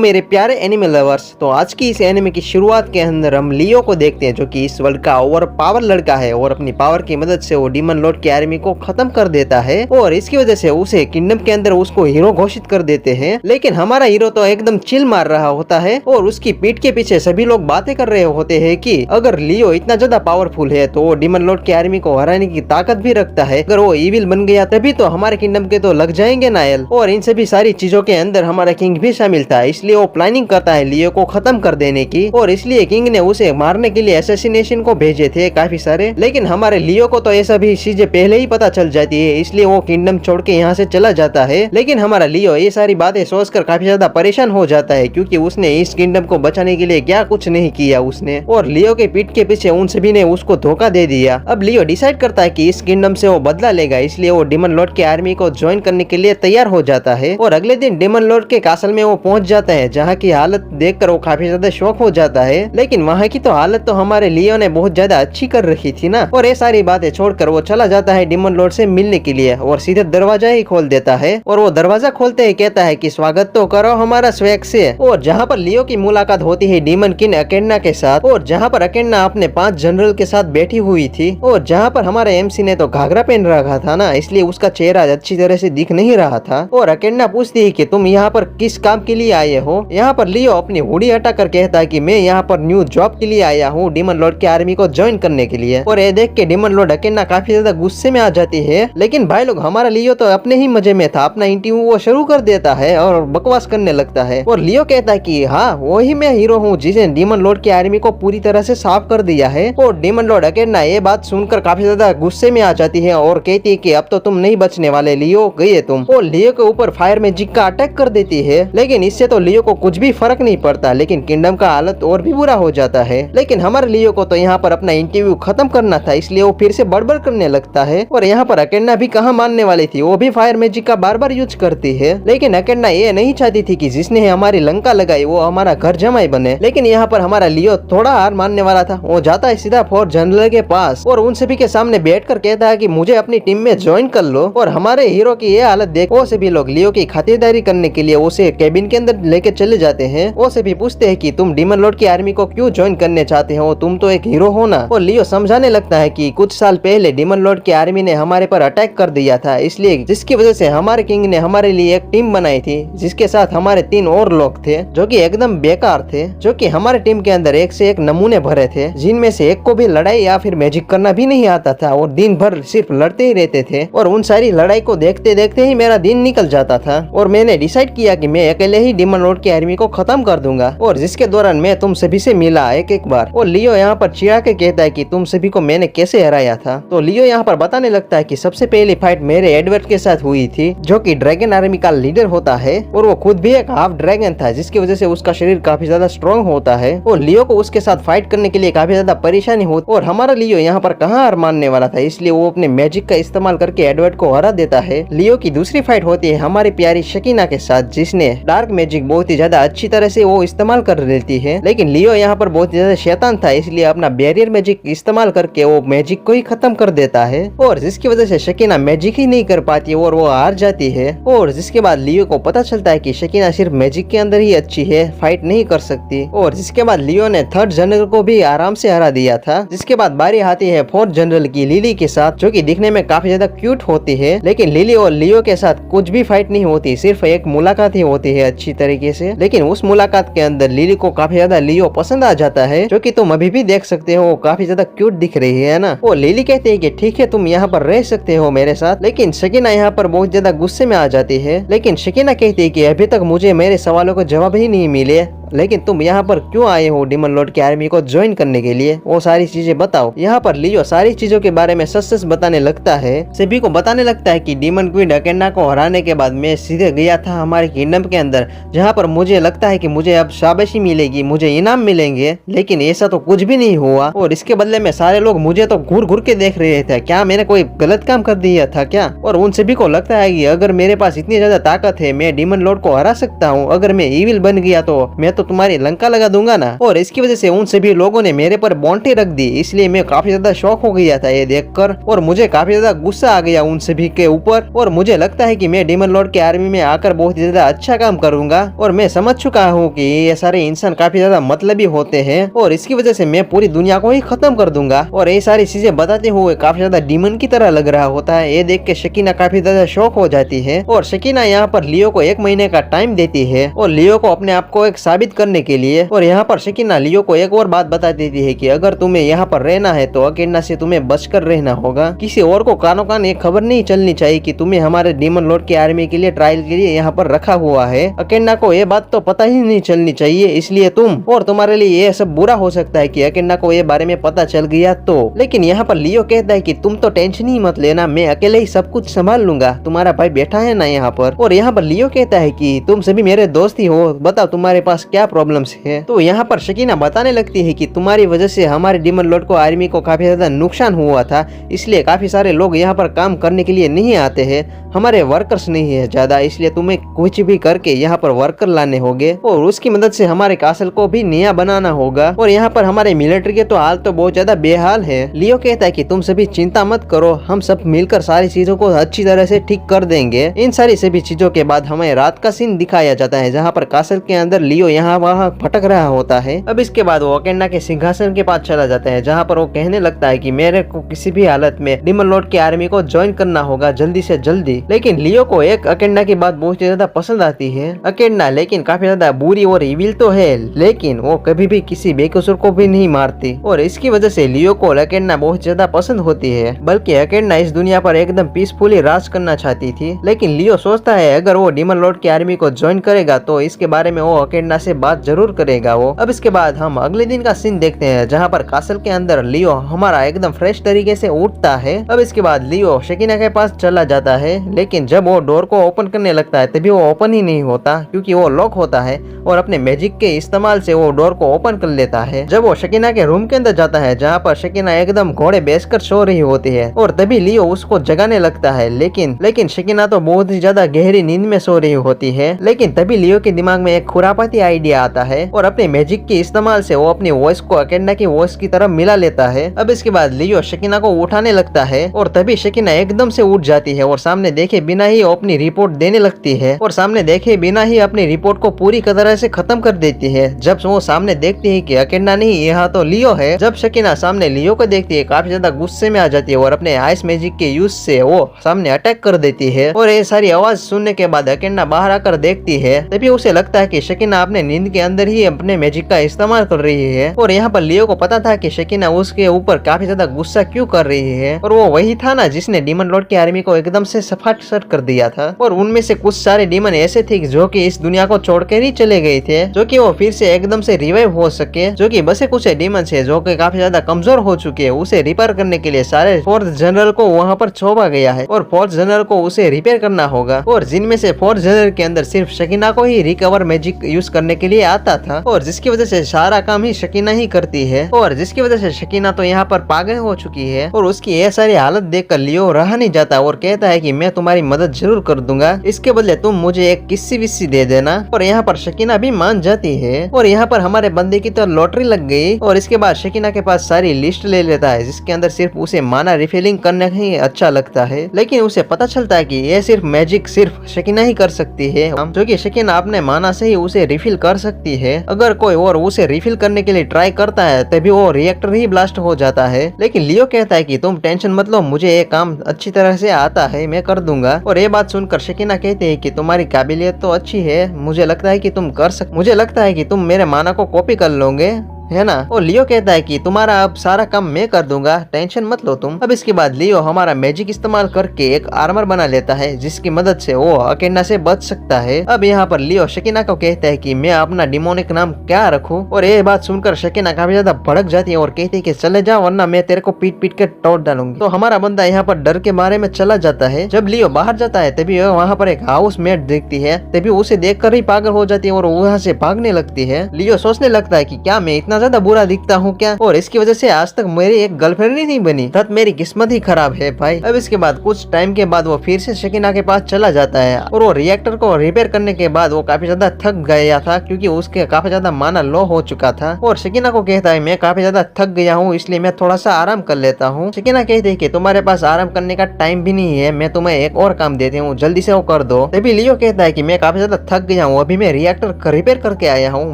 मेरे प्यारे anime lovers, तो आज की इस एनिमे की शुरुआत के अंदर हम लियो को देखते हैं जो कि इस वर्ल्ड का ओवर पावर लड़का है और अपनी पावर की मदद से वो डीमन लॉर्ड की आर्मी को खत्म कर देता है और इसकी वजह से उसे किंगडम के अंदर उसको हीरो घोषित कर देते हैं। लेकिन हमारा हीरो तो एकदम चिल मार रहा होता है और उसकी पीठ के पीछे सभी लोग बातें कर रहे होते हैं कि अगर लियो इतना ज्यादा पावरफुल है तो वो डीमन लॉर्ड की आर्मी को हराने की ताकत भी रखता है। अगर वो इविल बन गया तभी तो हमारे किंगडम के तो लग जाएंगे नायल। और इन सभी सारी चीजों के अंदर हमारा किंग भी शामिल था, इसलिए वो प्लानिंग करता है लियो को खत्म कर देने की और इसलिए किंग ने उसे मारने के लिए असैसिनेशन को भेजे थे काफी सारे। लेकिन हमारे लियो को तो ऐसा भी चीजें पहले ही पता चल जाती है, इसलिए वो किंगडम छोड़ के यहाँ से चला जाता है। लेकिन हमारा लियो ये सारी बातें सोचकर काफी ज्यादा परेशान हो जाता है क्योंकि उसने इस किंगडम को बचाने के लिए क्या कुछ नहीं किया उसने, और लियो के पीठ के पीछे उन सभी ने उसको धोखा दे दिया। अब लियो डिसाइड करता है कि इस किंगडम से वो बदला लेगा, इसलिए वो डीमन लॉर्ड की आर्मी को ज्वाइन करने के लिए तैयार हो जाता है। और अगले दिन डीमन लॉर्ड के कासल में वो पहुंच जाता है जहाँ की हालत देखकर वो काफी ज्यादा शॉक हो जाता है। लेकिन वहाँ की तो हालत तो हमारे लियो ने बहुत ज्यादा अच्छी कर रखी थी ना। और ये सारी बातें छोड़कर वो चला जाता है डीमन लॉर्ड से मिलने के लिए और सीधे दरवाजा ही खोल देता है। और वो दरवाजा खोलते ही कहता है कि स्वागत तो करो हमारा स्वैग से। और जहाँ पर लियो की मुलाकात होती है डीमन किंग अकेन्ना के साथ, और जहाँ पर अकेन्ना अपने 5 जनरल के साथ बैठी हुई थी और जहाँ पर हमारे एमसी ने तो घाघरा पहन रखा था ना, इसलिए उसका चेहरा अच्छी तरह से दिख नहीं रहा था। और अकेन्ना पूछती है कि तुम यहाँ पर किस काम के लिए आए हो। यहाँ पर लियो अपनी हुडी हटाकर कहता है कि मैं यहाँ पर न्यू जॉब के लिए आया हूँ डीमन लॉर्ड की आर्मी को ज्वाइन करने के लिए। और ये देख के डीमन लॉर्ड अकेन्ना काफी ज्यादा गुस्से में आ जाती है। लेकिन भाई लोग हमारा लियो तो अपने ही मजे में था, अपना इंटरव्यू वो शुरू कर देता है और बकवास करने लगता है। और लियो कहता है कि हाँ वही मैं हीरो हूँ जिसे डीमन लॉर्ड की आर्मी को पूरी तरह से साफ कर दिया है। और डीमन लॉर्ड अकेन्ना ये बात सुनकर काफी ज्यादा गुस्से में आ जाती है और कहती है कि अब तो तुम नहीं बचने वाले लियो, गए तुम। और लियो के ऊपर फायर मैजिक का अटैक कर देती है। लेकिन इससे तो लियो को कुछ भी फर्क नहीं पड़ता, लेकिन किंगडम का हालत और भी बुरा हो जाता है। लेकिन हमारे लियो को तो यहाँ पर अपना इंटरव्यू खत्म करना था, इसलिए वो फिर से बड़बड़ करने लगता है। और यहाँ पर अकेन्ना भी कहाँ मानने वाली थी, वो भी फायर मैजिक का बार बार यूज करती है। लेकिन अकेन्ना ये नहीं चाहती थी कि जिसने हमारी लंका लगाई वो हमारा घर जमाई बने। लेकिन यहाँ पर हमारा लियो थोड़ा हार मानने वाला था, वो जाता है सीधा 4 जनरल के पास और उन सभी के सामने बैठकर कहता है कि मुझे अपनी टीम में ज्वाइन कर लो। और हमारे हीरो की ये हालत देख वो सभी लोग लियो की खातिरदारी करने के लिए उसे केबिन के अंदर लेके चले जाते हैं। वो सभी पूछते हैं कि तुम डीमन लॉर्ड की आर्मी को क्यों ज्वाइन करने चाहते हो, तुम तो एक हीरो हो ना। और लियो समझाने लगता है कि कुछ साल पहले डीमन लॉर्ड की आर्मी ने हमारे पर अटैक कर दिया था, इसलिए जिसकी वजह से हमारे किंग ने हमारे लिए एक टीम बनाई थी जिसके साथ हमारे 3 और लोग थे जो कि एकदम बेकार थे, जो कि हमारे टीम के अंदर एक से एक नमूने भरे थे जिनमें से एक को भी लड़ाई या फिर मैजिक करना भी नहीं आता था और दिन भर सिर्फ लड़ते ही रहते थे। और उन सारी लड़ाई को देखते देखते ही मेरा दिन निकल जाता था और मैंने डिसाइड किया कि मैं अकेले ही डीमन लॉर्ड की आर्मी को खत्म कर दूंगा, और जिसके दौरान मैं तुम सभी से मिला एक बार। और लियो यहाँ पर चिढ़ा के कहता है कि तुम सभी को मैंने कैसे हराया था। तो लियो यहाँ पर बताने लगता है कि सबसे पहली फाइट मेरे एडवर्ड के साथ हुई थी जो कि ड्रैगन आर्मी का लीडर होता है और वो खुद भी एक हाफ ड्रैगन था, जिसकी वजह से उसका शरीर काफी ज्यादा स्ट्रॉन्ग होता है। और लियो को उसके साथ फाइट करने के लिए काफी ज्यादा परेशानी होती। और हमारा लियो यहाँ पर कहाँ हार मानने वाला था, इसलिए वो अपने मैजिक का इस्तेमाल करके एडवर्ड को हरा देता है। लियो की दूसरी फाइट होती है हमारी प्यारी शकीना के साथ, जिसने डार्क मैजिक बहुत ही ज्यादा अच्छी तरह से वो इस्तेमाल कर लेती है। लेकिन लियो यहाँ पर बहुत ज्यादा शैतान था, इसलिए अपना बैरियर मैजिक इस्तेमाल करके वो मैजिक को ही खत्म कर देता है और जिसकी वजह से शकीना मैजिक ही नहीं कर पाती और वो हार जाती है। और जिसके बाद लियो को पता चलता है कि शकीना सिर्फ मैजिक के अंदर ही अच्छी है, फाइट नहीं कर सकती। और जिसके बाद लियो ने 3rd जनरल को भी आराम से हरा दिया था। जिसके बाद बारी आती है 4th जनरल की लिली के साथ, जो कि दिखने में काफी ज्यादा क्यूट होती है। लेकिन लिली और लियो के साथ कुछ भी फाइट नहीं होती, सिर्फ एक मुलाकात ही होती है अच्छी तरीके से। लेकिन उस मुलाकात के अंदर लिली को काफी ज्यादा लियो पसंद आ जाता है, जो कि तुम अभी भी देख सकते हो, काफी ज्यादा क्यूट दिख रही है ना। वो लिली कहती है कि ठीक है तुम यहाँ पर रह सकते हो मेरे साथ। लेकिन शकीना यहाँ पर बहुत ज्यादा गुस्से में आ जाती है। लेकिन शकीना कहती है कि अभी तक मुझे मेरे सवालों को जवाब ही नहीं मिले, लेकिन तुम यहाँ पर क्यों आए हो डीमन लॉर्ड की आर्मी को ज्वाइन करने के लिए, वो सारी चीजें बताओ। यहाँ पर लियो सारी चीजों के बारे में सच सच बताने लगता है, सभी को बताने लगता है कि डीमन क्वीन अकेन्ना को हराने के बाद मैं सीधे गया था हमारे किंगडम के अंदर, जहाँ पर मुझे लगता है कि मुझे अब शाबाशी मिलेगी, मुझे इनाम मिलेंगे। लेकिन ऐसा तो कुछ भी नहीं हुआ और इसके बदले में सारे लोग मुझे तो घूर घूर के देख रहे थे। क्या मैंने कोई गलत काम कर दिया था क्या? और उन सभी को लगता है कि अगर मेरे पास इतनी ज्यादा ताकत है मैं डीमन लॉर्ड को हरा सकता हूँ, अगर मैं इविल बन गया तो मैं तो तो तुम्हारी लंका लगा दूंगा ना। और इसकी वजह से उन सभी लोगों ने मेरे पर बॉन्टी रख दी, इसलिए मैं काफी ज्यादा शॉक हो गया था ये देखकर और मुझे काफी ज्यादा गुस्सा आ गया उन सभी के ऊपर। और मुझे लगता है कि मैं डीमन लॉर्ड की आर्मी में आकर बहुत ही ज्यादा अच्छा काम करूंगा और मैं समझ चुका हूँ कि ये सारे इंसान काफी ज्यादा मतलबी होते हैं और इसकी वजह से मैं पूरी दुनिया को ही खत्म कर दूंगा। और ये सारी चीजें बताते हुए काफी ज्यादा डीमन की तरह लग रहा होता है। ये देख के शकीना काफी ज्यादा शॉक हो जाती है और शकीना यहाँ पर लियो को 1 महीने का टाइम देती है और लियो को अपने आप को एक साबित करने के लिए। और यहाँ पर शकीना लियो को एक और बात बता देती है कि अगर तुम्हें यहाँ पर रहना है तो अकेन्ना से तुम्हें बचकर रहना होगा। किसी और को कानो कान ये खबर नहीं चलनी चाहिए कि तुम्हें हमारे डीमन लॉर्ड की आर्मी के लिए ट्रायल के लिए यहाँ पर रखा हुआ है। अकेन्ना को ये बात तो पता ही नहीं चलनी चाहिए, इसलिए तुम और तुम्हारे लिए ये सब बुरा हो सकता है कि अकेन्ना को ये बारे में पता चल गया तो। लेकिन यहाँ पर लियो कहता है कि तुम तो टेंशन ही मत लेना, मैं अकेले ही सब कुछ संभाल लूंगा, तुम्हारा भाई बैठा है ना यहाँ पर। और यहाँ पर लियो कहता है कि तुम सभी मेरे दोस्त ही हो, बताओ तुम्हारे पास क्या प्रॉब्लम्स है। तो यहाँ पर शकीना बताने लगती है कि तुम्हारी वजह से हमारे डीमन लॉर्ड को आर्मी को काफी ज्यादा नुकसान हुआ था, इसलिए काफी सारे लोग यहाँ पर काम करने के लिए नहीं आते हैं, हमारे वर्कर्स नहीं है ज्यादा, इसलिए तुम्हें कुछ भी करके यहाँ पर वर्कर लाने होंगे और उसकी मदद से हमारे कासल को भी नया बनाना होगा। और यहाँ पर हमारे मिलिट्री के तो हाल तो बहुत ज्यादा बेहाल है। लियो कहता है कि तुम सभी चिंता मत करो, हम सब मिलकर सारी चीजों को अच्छी तरह से ठीक कर देंगे। इन सारी सभी चीजों के बाद हमें रात का सीन दिखाया जाता है जहाँ पर कासल के अंदर लियो यहाँ वहाँ भटक रहा होता है। अब इसके बाद वो अकेन्ना के सिंहासन के पास चला जाता है जहाँ पर वो कहने लगता है कि मेरे को किसी भी हालत में डीमन लॉर्ड की आर्मी को ज्वाइन करना होगा जल्दी से जल्दी। लेकिन लियो को एक अकेन्ना की बात बहुत ज्यादा पसंद आती है। अकेन्ना लेकिन काफी ज्यादा बुरी और इविल तो है, लेकिन वो कभी भी किसी बेकसूर को भी नहीं मारती और इसकी वजह से लियो को अकेन्ना बहुत ज्यादा पसंद होती है। बल्कि अकेन्ना इस दुनिया पर एकदम पीसफुली राज करना चाहती थी। लेकिन लियो सोचता है अगर वो डीमन लॉर्ड की आर्मी को ज्वाइन करेगा तो इसके बारे में वो अकेन्ना से बात जरूर करेगा वो। अब इसके बाद हम अगले दिन का सीन देखते हैं जहाँ पर कासल के अंदर लियो हमारा एकदम फ्रेश तरीके से उठता है। अब इसके बाद लियो शकीना के पास चला जाता है, लेकिन जब वो डोर को ओपन करने लगता है तभी वो ओपन ही नहीं होता क्योंकि वो लॉक होता है और अपने मैजिक के इस्तेमाल से वो डोर को ओपन कर लेता है। जब वो शकीना के रूम के अंदर जाता है जहाँ पर शकीना एकदम घोड़े बेचकर सो रही होती है और तभी लियो उसको जगाने लगता है, लेकिन शकीना तो बहुत ही ज्यादा गहरी नींद में सो रही होती है। लेकिन तभी लियो के दिमाग में एक खुरापाती आइडिया आता है और अपने मैजिक के इस्तेमाल से वो अपनी वॉइस को अकेन्ना की वॉइस की तरफ मिला लेता है। अब इसके बाद लियो शकीना को उठाने लगता है और तभी शकीना एकदम से उठ जाती है और सामने देखे बिना ही अपनी रिपोर्ट देने लगती है और सामने देखे बिना ही अपनी रिपोर्ट को पूरी तरह से खत्म कर देती है। जब वो सामने देखती है कि अकेन्ना नहीं यहाँ तो लियो है, जब शकीना सामने लियो को देखती है काफी ज्यादा गुस्से में आ जाती है और अपने आइस मैजिक के यूज से वो सामने अटैक कर देती है। और ये सारी आवाज सुनने के बाद अकेन्ना बाहर आकर देखती है, तभी उसे लगता है कि शकीना अपने नींद के अंदर ही अपने मैजिक का इस्तेमाल कर रही है। और यहाँ पर लियो को पता था कि शकीना उसके ऊपर काफी ज्यादा गुस्सा क्यों कर रही है और वो वही था ना जिसने डीमन लॉर्ड की आर्मी को एकदम से सफाट कर दिया था। और उनमें से कुछ सारे डीमन ऐसे थे जो कि इस दुनिया को छोड़कर ही चले गए थे, जो कि वो फिर से एकदम से रिवाइव हो सके। जो कि बसे कुछ डीमन है जो कि काफी ज्यादा कमजोर हो चुके हैं, उसे रिपेयर करने के लिए सारे 4th जनरल को वहाँ पर छोड़ा गया है और 4th जनरल को उसे रिपेयर करना होगा। और जिनमें से 4th जनरल के अंदर सिर्फ शकीना को ही रिकवर मैजिक यूज करने के लिए आता था और जिसकी वजह से सारा काम ही शकीना ही करती है और जिसकी वजह से शकीना तो यहाँ पर पागल हो चुकी है। और उसकी ये सारी हालत देखकर लियो रहा नहीं जाता और कहता है कि मैं तुम्हारी मदद जरूर कर दूंगा, इसके बदले तुम मुझे एक किस्सी विस्सी दे देना। और यहाँ पर शकीना भी मान जाती है और यहाँ पर हमारे बंदे की तो लॉटरी लग गई। और इसके बाद शकीना के पास सारी लिस्ट ले लेता है जिसके अंदर सिर्फ उसे माना रिफिलिंग करना ही अच्छा लगता है, लेकिन उसे पता चलता है कि ये सिर्फ मैजिक सिर्फ शकीना ही कर सकती है, जो कि शकीना अपने माना से ही उसे रिफिल कर सकती है। अगर कोई और उसे रिफिल करने के लिए ट्राई करता है तभी वो रिएक्टर ही ब्लास्ट हो जाता है। लेकिन लियो कहता है कि तुम टेंशन मत लो, मुझे ये काम अच्छी तरह से आता है, मैं कर दूंगा। और ये बात सुनकर शकीना कहते हैं कि तुम्हारी काबिलियत तो अच्छी है, मुझे लगता है कि तुम मेरे माना को कॉपी कर लोगे, है ना। और लियो कहता है कि तुम्हारा अब सारा काम मैं कर दूंगा, टेंशन मत लो तुम। अब इसके बाद लियो हमारा मैजिक इस्तेमाल करके एक आर्मर बना लेता है जिसकी मदद से वो अकेन्ना से बच सकता है। अब यहाँ पर लियो शकीना को कहता है कि मैं अपना डिमोनिक नाम क्या रखूं। और ये बात सुनकर शकीना काफी ज्यादा भड़क जाती है और कहती है कि चले जाओ वरना मैं तेरे को पीट पीट के तोड़ डालूंगी। तो हमारा बंदा यहाँ पर डर के बारे में चला जाता है। जब लियो बाहर जाता है तभी वहाँ पर एक हाउस मेट देखती है, तभी उसे देखकर ही पागल हो जाती है और वहाँ से भागने लगती है। लियो सोचने लगता है कि क्या मैं इतना इतना ज्यादा बुरा दिखता हूँ क्या, और इसकी वजह से आज तक मेरी एक गर्लफ्रेंड ही नहीं बनी, तब मेरी किस्मत ही खराब है भाई। अब इसके बाद कुछ टाइम के बाद वो फिर से शकीना के पास चला जाता है और वो रिएक्टर को रिपेयर करने के बाद वो काफी ज्यादा थक गया था क्योंकि उसके काफी ज्यादा माना लो हो चुका था, और शकीना को कहता है मैं काफी ज्यादा थक गया हूँ इसलिए मैं थोड़ा सा आराम कर लेता हूँ। शकीना कहती है कि तुम्हारे पास आराम करने का टाइम भी नहीं है, मैं तुम्हें एक और काम देती हूँ, जल्दी से वो कर दो। तभी लियो कहता है कि मैं काफी ज्यादा थक गया हूँ, अभी मैं रिएक्टर रिपेयर करके आया हूँ,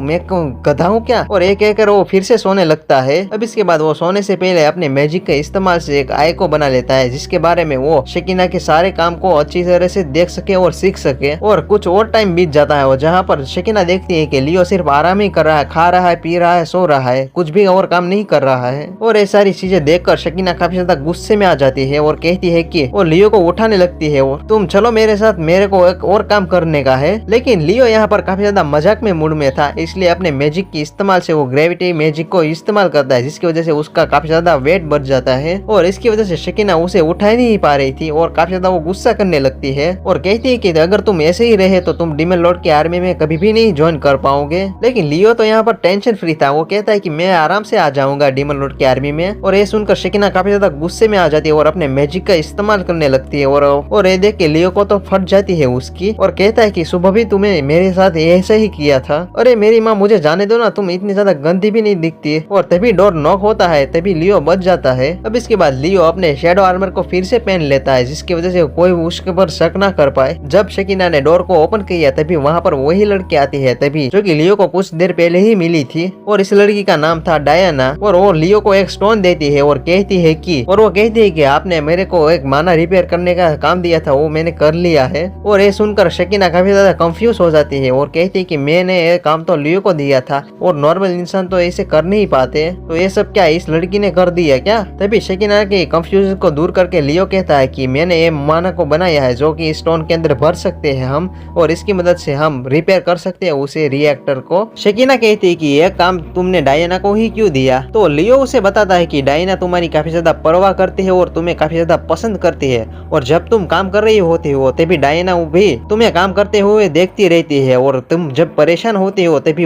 मैं गधा हूँ क्या, और एक कहकर वो फिर से सोने लगता है। अब इसके बाद वो सोने से पहले अपने मैजिक के इस्तेमाल से एक आई को बना लेता है जिसके बारे में वो शकीना के सारे काम को अच्छी तरह से देख सके और सीख सके। और कुछ और टाइम बीत जाता है और जहाँ पर शकीना देखती है कि लियो सिर्फ आराम ही कर रहा है, खा रहा है, पी रहा है, सो रहा है, कुछ भी और काम नहीं कर रहा है। और ये सारी चीजें देखकर शकीना काफी ज्यादा गुस्से में आ जाती है और कहती है कि वो लियो को उठाने लगती है और तुम चलो मेरे साथ, मेरे को एक और काम करने का है। लेकिन लियो यहाँ पर काफी ज्यादा मजाक में मूड में था, इसलिए अपने मैजिक के इस्तेमाल से वो ग्रेविटी मैजिक को इस्तेमाल करता है जिसकी वजह से उसका काफी ज्यादा वेट बढ़ जाता है, और इसकी वजह से शकीना उसे उठा ही नहीं पा रही थी और काफी ज्यादा वो गुस्सा करने लगती है और कहती है कि अगर तुम ऐसे ही रहे तो तुम डीमन लॉर्ड की आर्मी में कभी भी नहीं ज्वाइन कर पाओगे। लेकिन लियो तो यहाँ पर टेंशन फ्री था, वो कहता है कि मैं आराम से आ जाऊंगा डीमन लॉर्ड की आर्मी में। और ये सुनकर शकीना काफी ज्यादा गुस्से में आ जाती है और अपने मैजिक का इस्तेमाल करने लगती है और ये देख के लियो को तो फट जाती है उसकी, और कहता है कि सुबह भी तुम्हें मेरे साथ ऐसा ही किया था, अरे मेरी माँ मुझे जाने दो ना, तुम इतनी ज्यादा गंदी भी नहीं दिखती। और तभी डोर नॉक होता है, तभी लियो बच जाता है। अब इसके बाद लियो अपने शेडो आर्मर को फिर से पहन लेता है जिसकी वजह से कोई उसके पर शक ना कर पाए। जब शकीना ने डोर को ओपन किया तभी वहाँ पर वही लड़की आती है तभी जो कि लियो को कुछ देर पहले ही मिली थी, और इस लड़की का नाम था डायना। और वो लियो को एक स्टोन देती है और कहती है कि आपने मेरे को एक माना रिपेयर करने का काम दिया था, वो मैंने कर लिया है। और ये सुनकर शकीना काफी ज्यादा कंफ्यूज हो जाती है और कहती है कि मैंने ये काम तो लियो को दिया था और नॉर्मल इंसान तो ऐसे कर नहीं पाते, तो ये सब क्या इस लड़की ने कर दिया क्या। तभी शकीना के कंफ्यूजन को दूर करके लियो कहता है कि मैंने ये माना को बनाया है जो कि स्टोन के अंदर भर सकते हैं हम, और इसकी मदद से हम रिपेयर कर सकते हैं उसे रिएक्टर को। शकीना कहती है कि यह काम तुमने डायना को ही क्यों दिया, तो लियो उसे बताता है कि डायना तुम्हारी काफी ज्यादा परवाह करती है और तुम्हें काफी ज्यादा पसंद करती है, और जब तुम काम कर रही होती हो तभी डायना भी तुम्हें काम करते हुए देखती रहती है, और तुम जब परेशान होती हो तभी